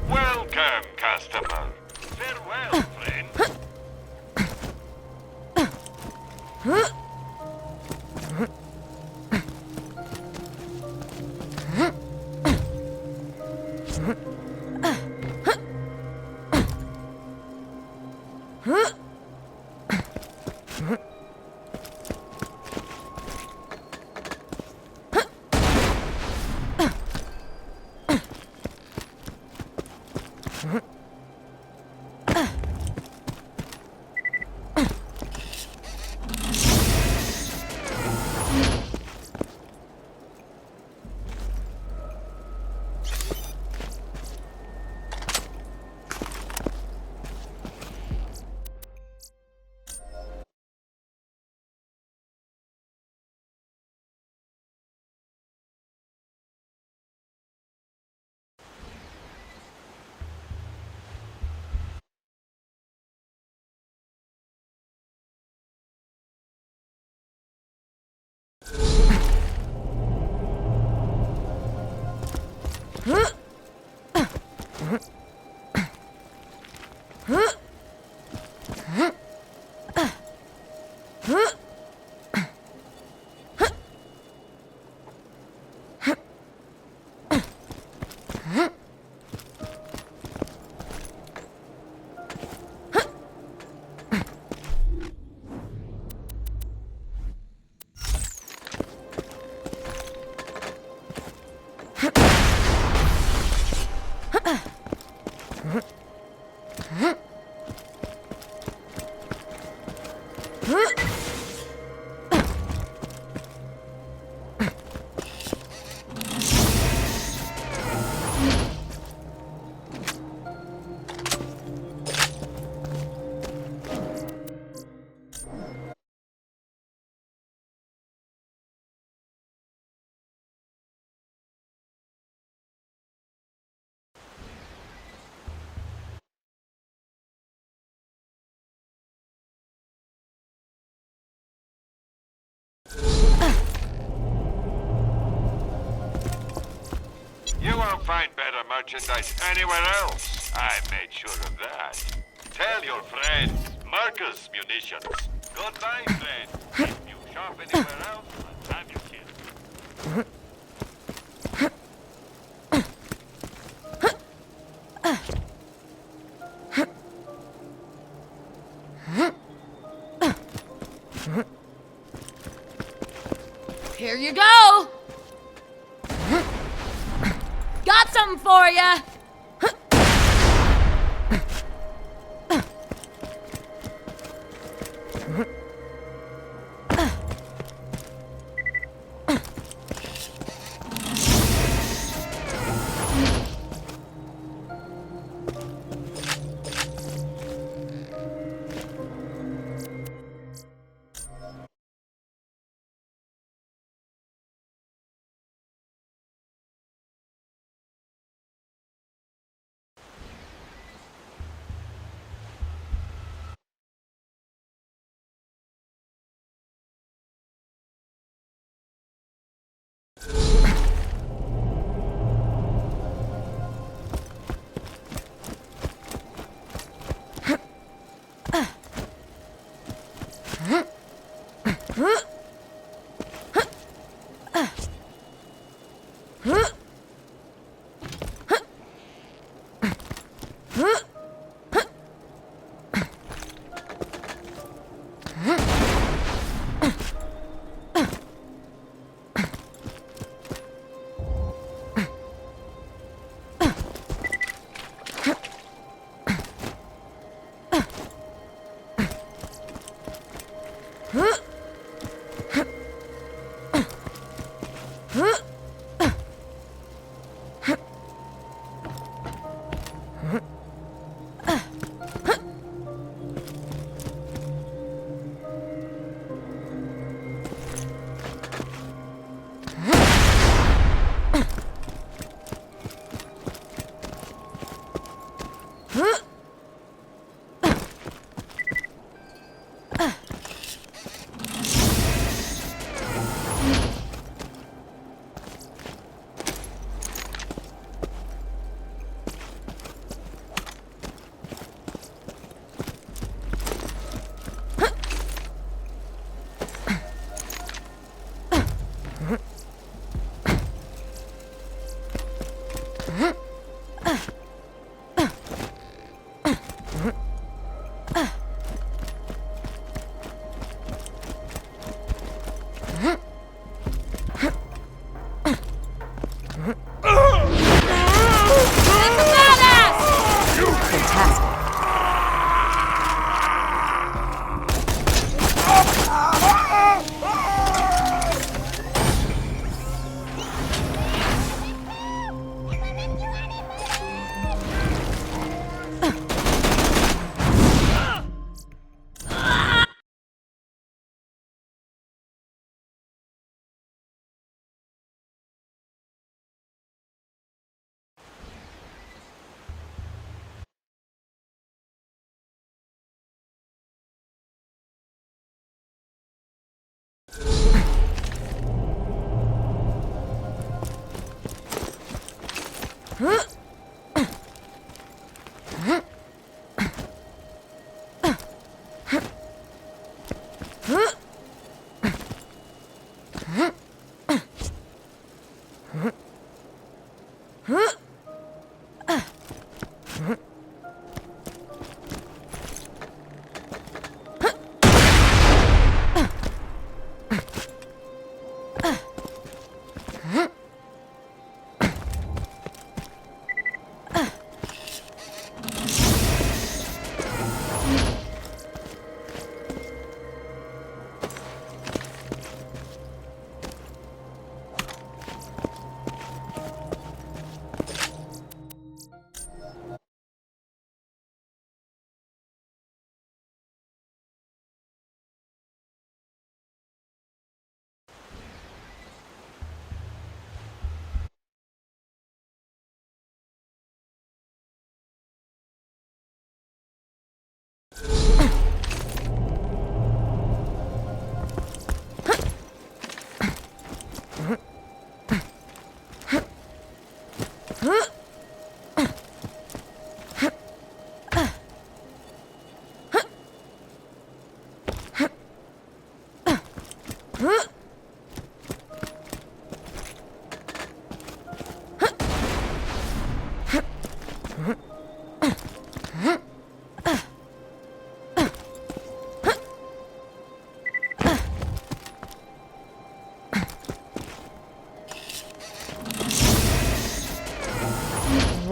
Welcome, customer. Farewell, friend. find better merchandise anywhere else. I made sure of that. Tell your friend, Marcus Munitions. Goodbye, friend. If you shop anywhere else, I'm your kid. Here you go! Got something for ya!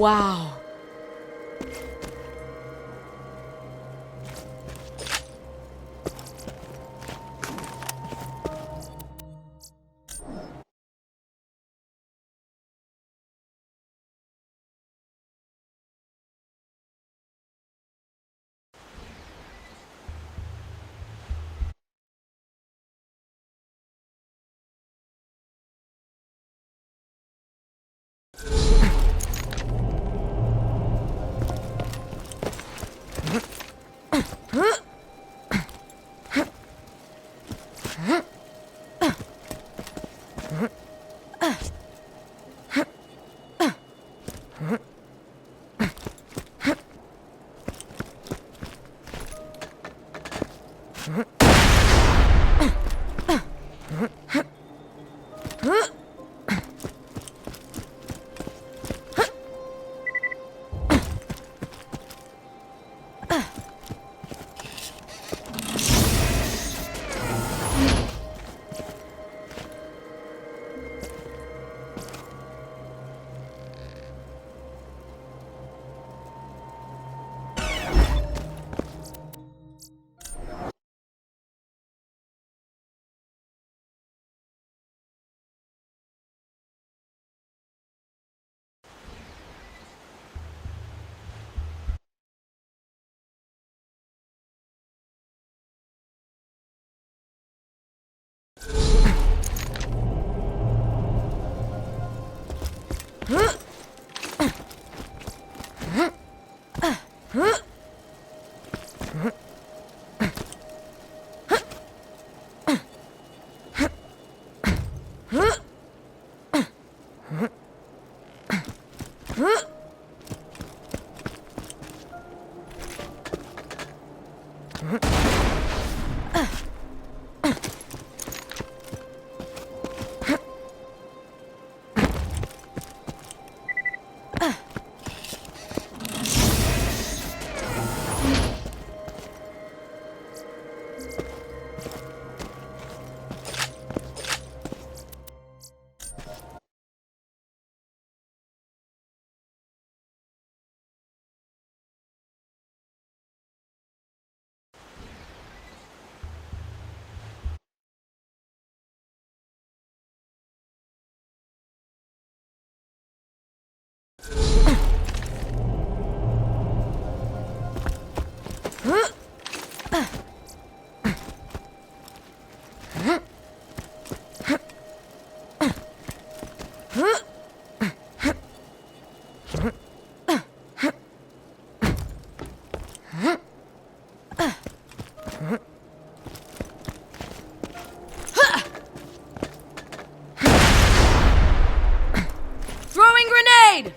Wow. Throwing grenade!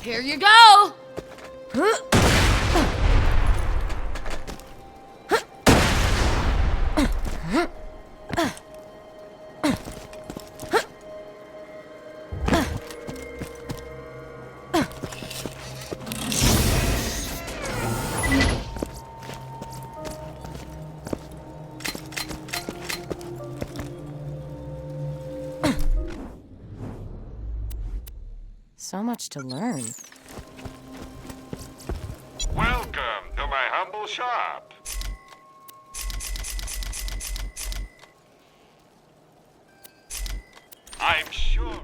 Here you go! So much to learn. Welcome to my humble shop. I'm sure.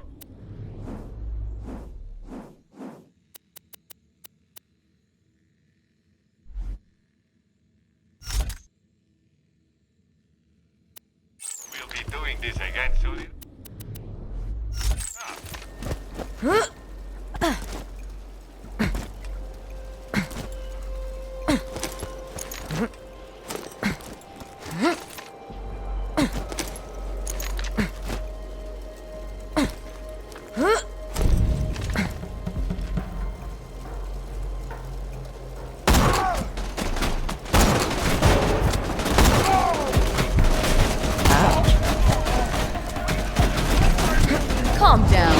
We'll be doing this again soon. Calm down.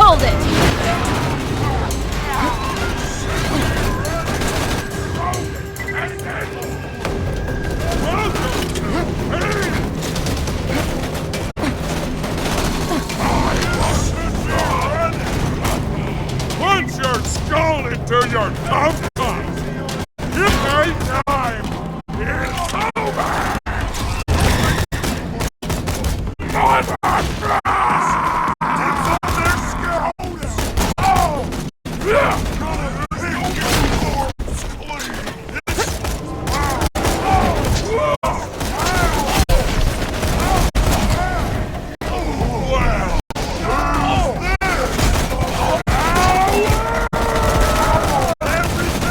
Hold it! Punch your skull into your tongue! Give me time! It's over! Everything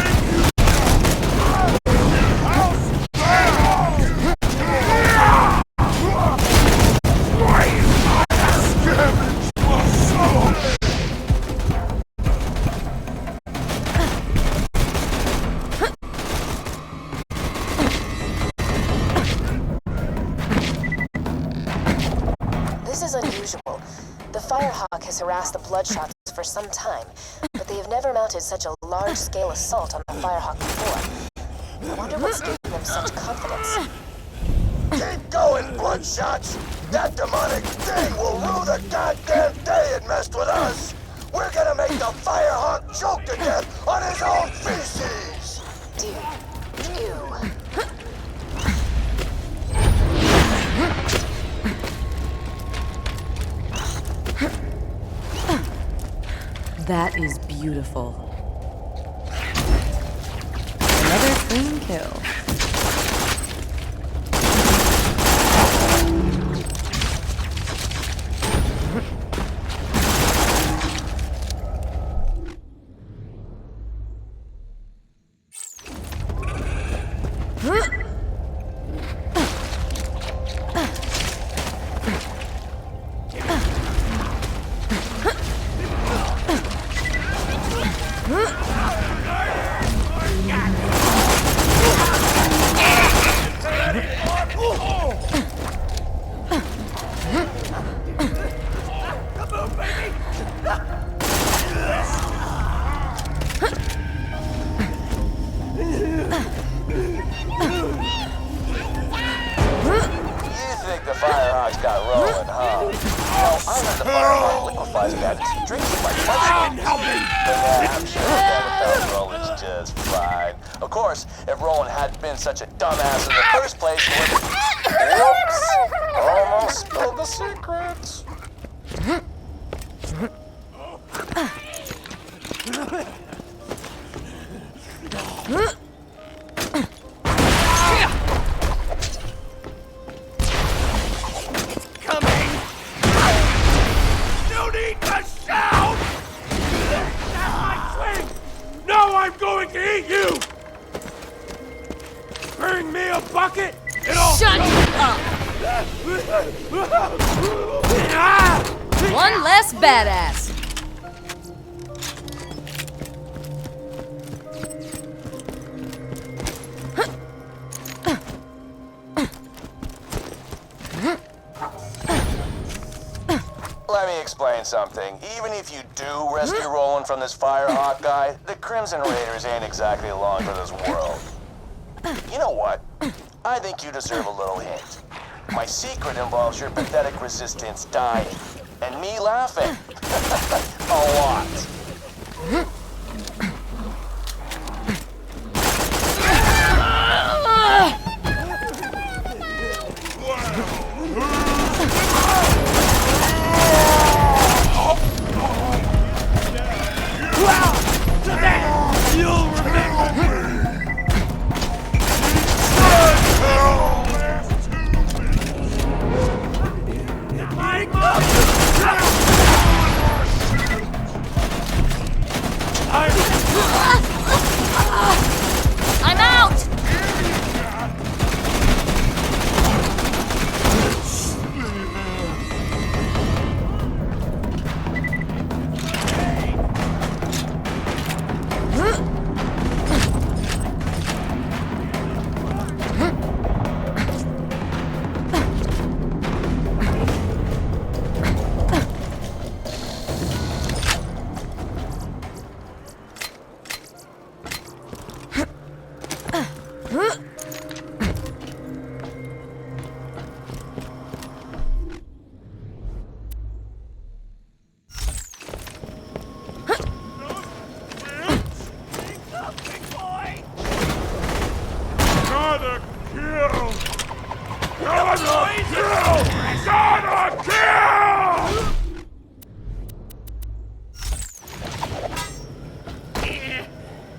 Firehawk has harassed the Bloodshots for some time, but they have never mounted such a large-scale assault on the Firehawk before. I wonder what's giving them such confidence. Keep going, Bloodshots! That demonic thing will rue the goddamn day it messed with us! We're gonna make the Firehawk choke to death on his own feces! Dude, ew. That is beautiful. Another clean kill. Such a dumbass in the first place. Whoops! Almost spilled the secrets. Coming! No need to shout! That's my swing! Now I'm going to eat you! Bring me a bucket and I'll Shut up! One less badass. Let me explain something. Even if you do rescue Roland from this Firehawk guy, the Crimson Raiders ain't exactly along for this world. You know what? I think you deserve a little hint. My secret involves your pathetic resistance dying, and me laughing. A lot. You'll remember me! I'm out!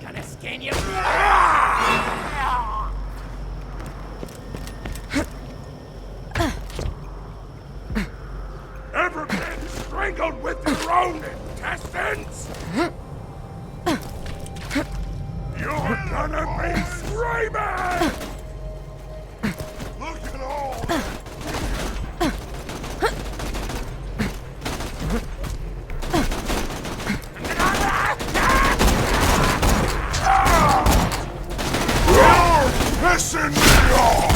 Gonna skin you. Ever been strangled with your own intestines? You're gonna be screaming! Look at all that. Pissing me off!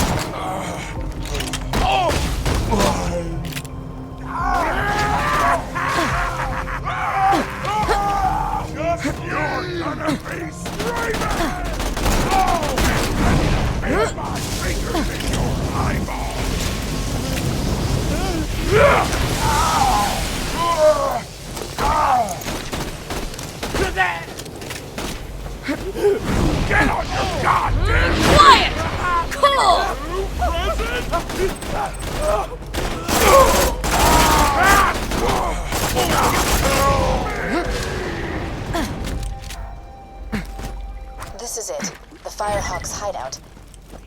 hideout.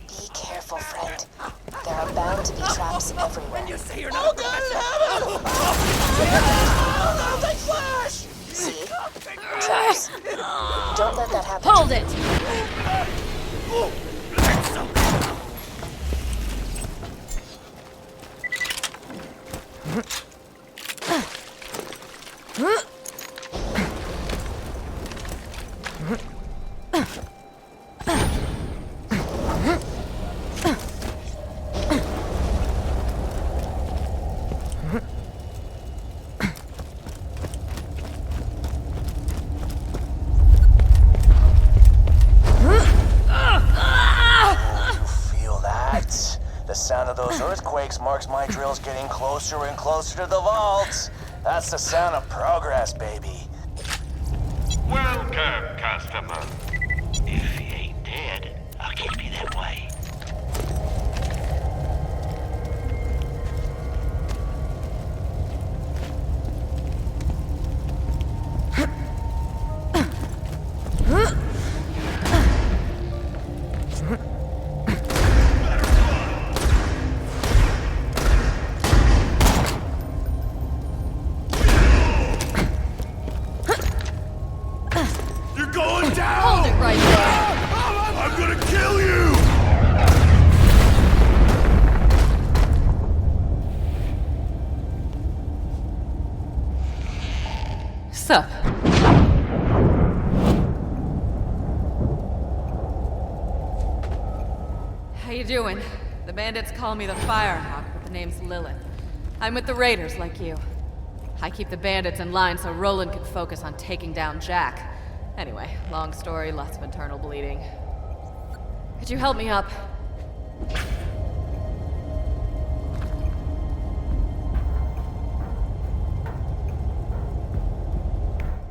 Be careful, friend. There are bound to be traps everywhere. Oh, God in heaven! Oh, no, they flash! See? Traps. Don't let that happen. Hold it! Sound of those earthquakes marks my drills getting closer and closer to the vault. That's the sound of progress, baby. Welcome, customer. If he ain't dead, I'll keep you that way. Sup? How you doing? The bandits call me the Firehawk, but the name's Lilith. I'm with the Raiders, like you. I keep the bandits in line so Roland can focus on taking down Jack. Anyway, long story, lots of internal bleeding. Could you help me up?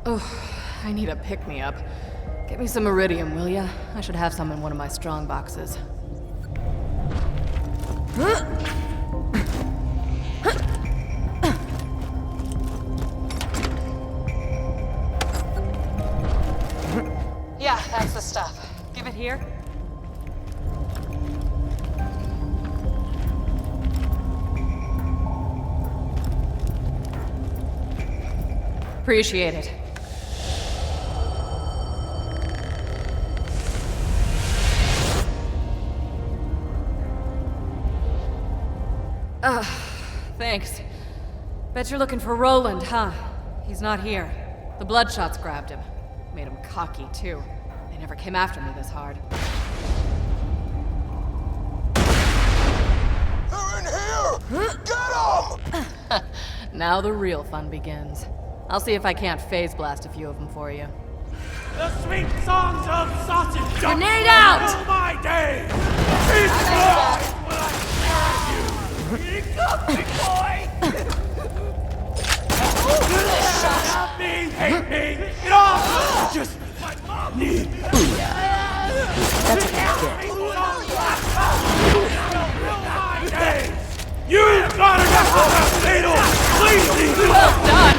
Oh, I need a pick-me-up. Get me some iridium, will ya? I should have some in one of my strong boxes. Yeah, that's the stuff. Give it here. Appreciate it. Thanks. Bet you're looking for Roland, huh? He's not here. The Bloodshots grabbed him. Made him cocky, too. They never came after me this hard. They're in here! Get them! Now the real fun begins. I'll see if I can't phase blast a few of them for you. The sweet songs of sausage jump Grenade out! fill my day! It's wrong when I serve you! Here comes me, boy! Love me, hate me, it all just need... That's a good. You've got enough needle! Please! Well done!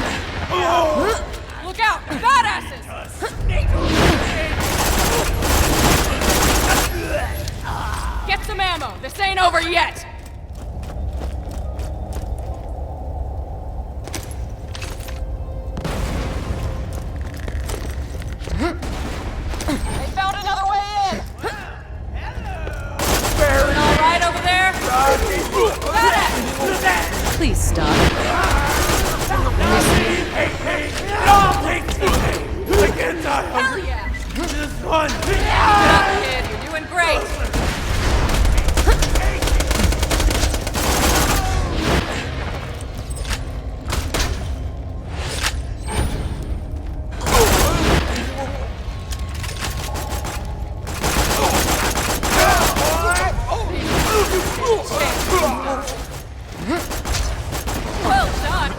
Look out! Badasses! Get some ammo! This ain't over yet! They found another way in! Doing all right over there? Badass! Please stop. Hell yeah! Just run! Good job, kid. You're doing great. Well done.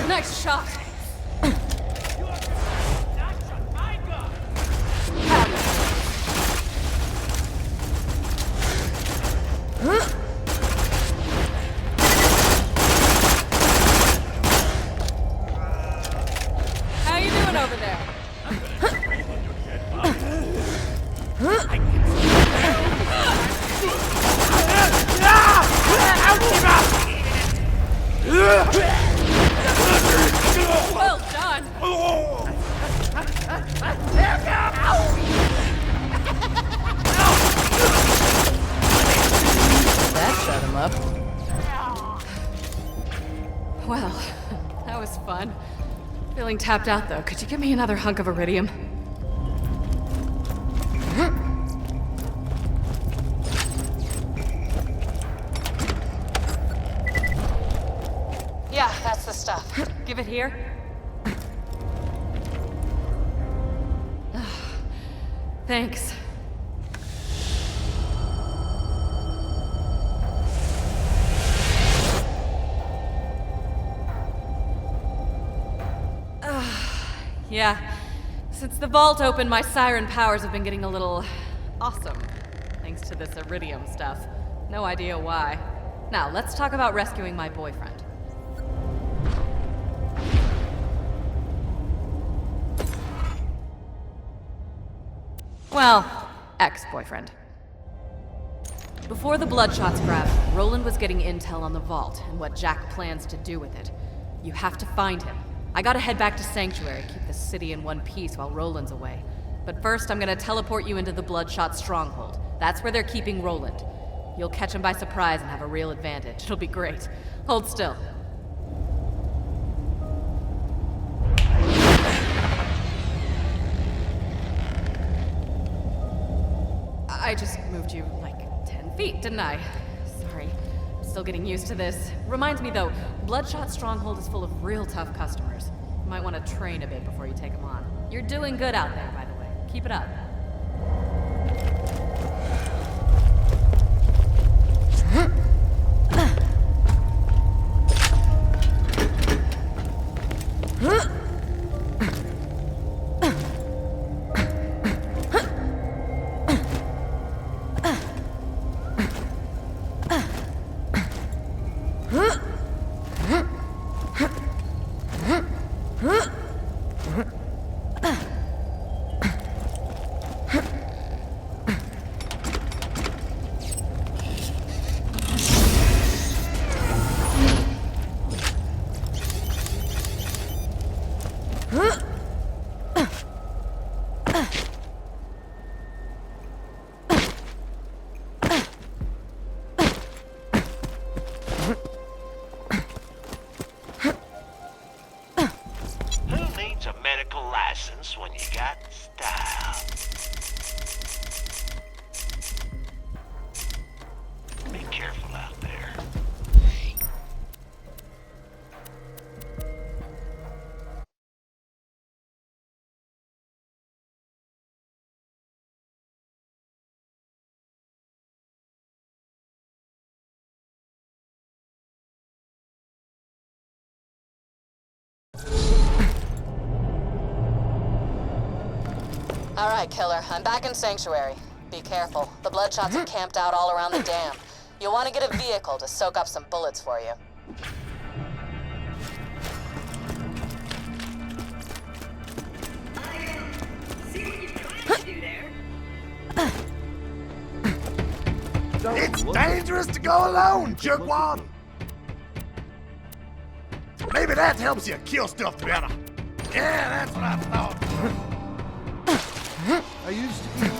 Nice shot. Well, that was fun. Feeling tapped out, though. Could you give me another hunk of iridium? Yeah, that's the stuff. Give it here. Thanks. Yeah. Since the vault opened, my siren powers have been getting a little awesome. Thanks to this iridium stuff. No idea why. Now, let's talk about rescuing my boyfriend. Well, ex-boyfriend. Before the Bloodshots grabbed him, Roland was getting intel on the vault and what Jack plans to do with it. You have to find him. I gotta head back to Sanctuary, keep the city in one piece while Roland's away. But first, I'm gonna teleport you into the Bloodshot stronghold. That's where they're keeping Roland. You'll catch him by surprise and have a real advantage. It'll be great. Hold still. I just moved you like 10 feet, didn't I? Sorry. I'm still getting used to this. Reminds me though, Bloodshot Stronghold is full of real tough customers. You might want to train a bit before you take them on. You're doing good out there, by the way. Keep it up. When you got style. Be careful out there. All right, Killer. I'm back in Sanctuary. Be careful. The Bloodshots are camped out all around the dam. You'll want to get a vehicle to soak up some bullets for you. See what you're trying to do there? It's dangerous to go alone, jerkwad. Maybe that helps you kill stuff better. Yeah, that's what I thought. I used to eat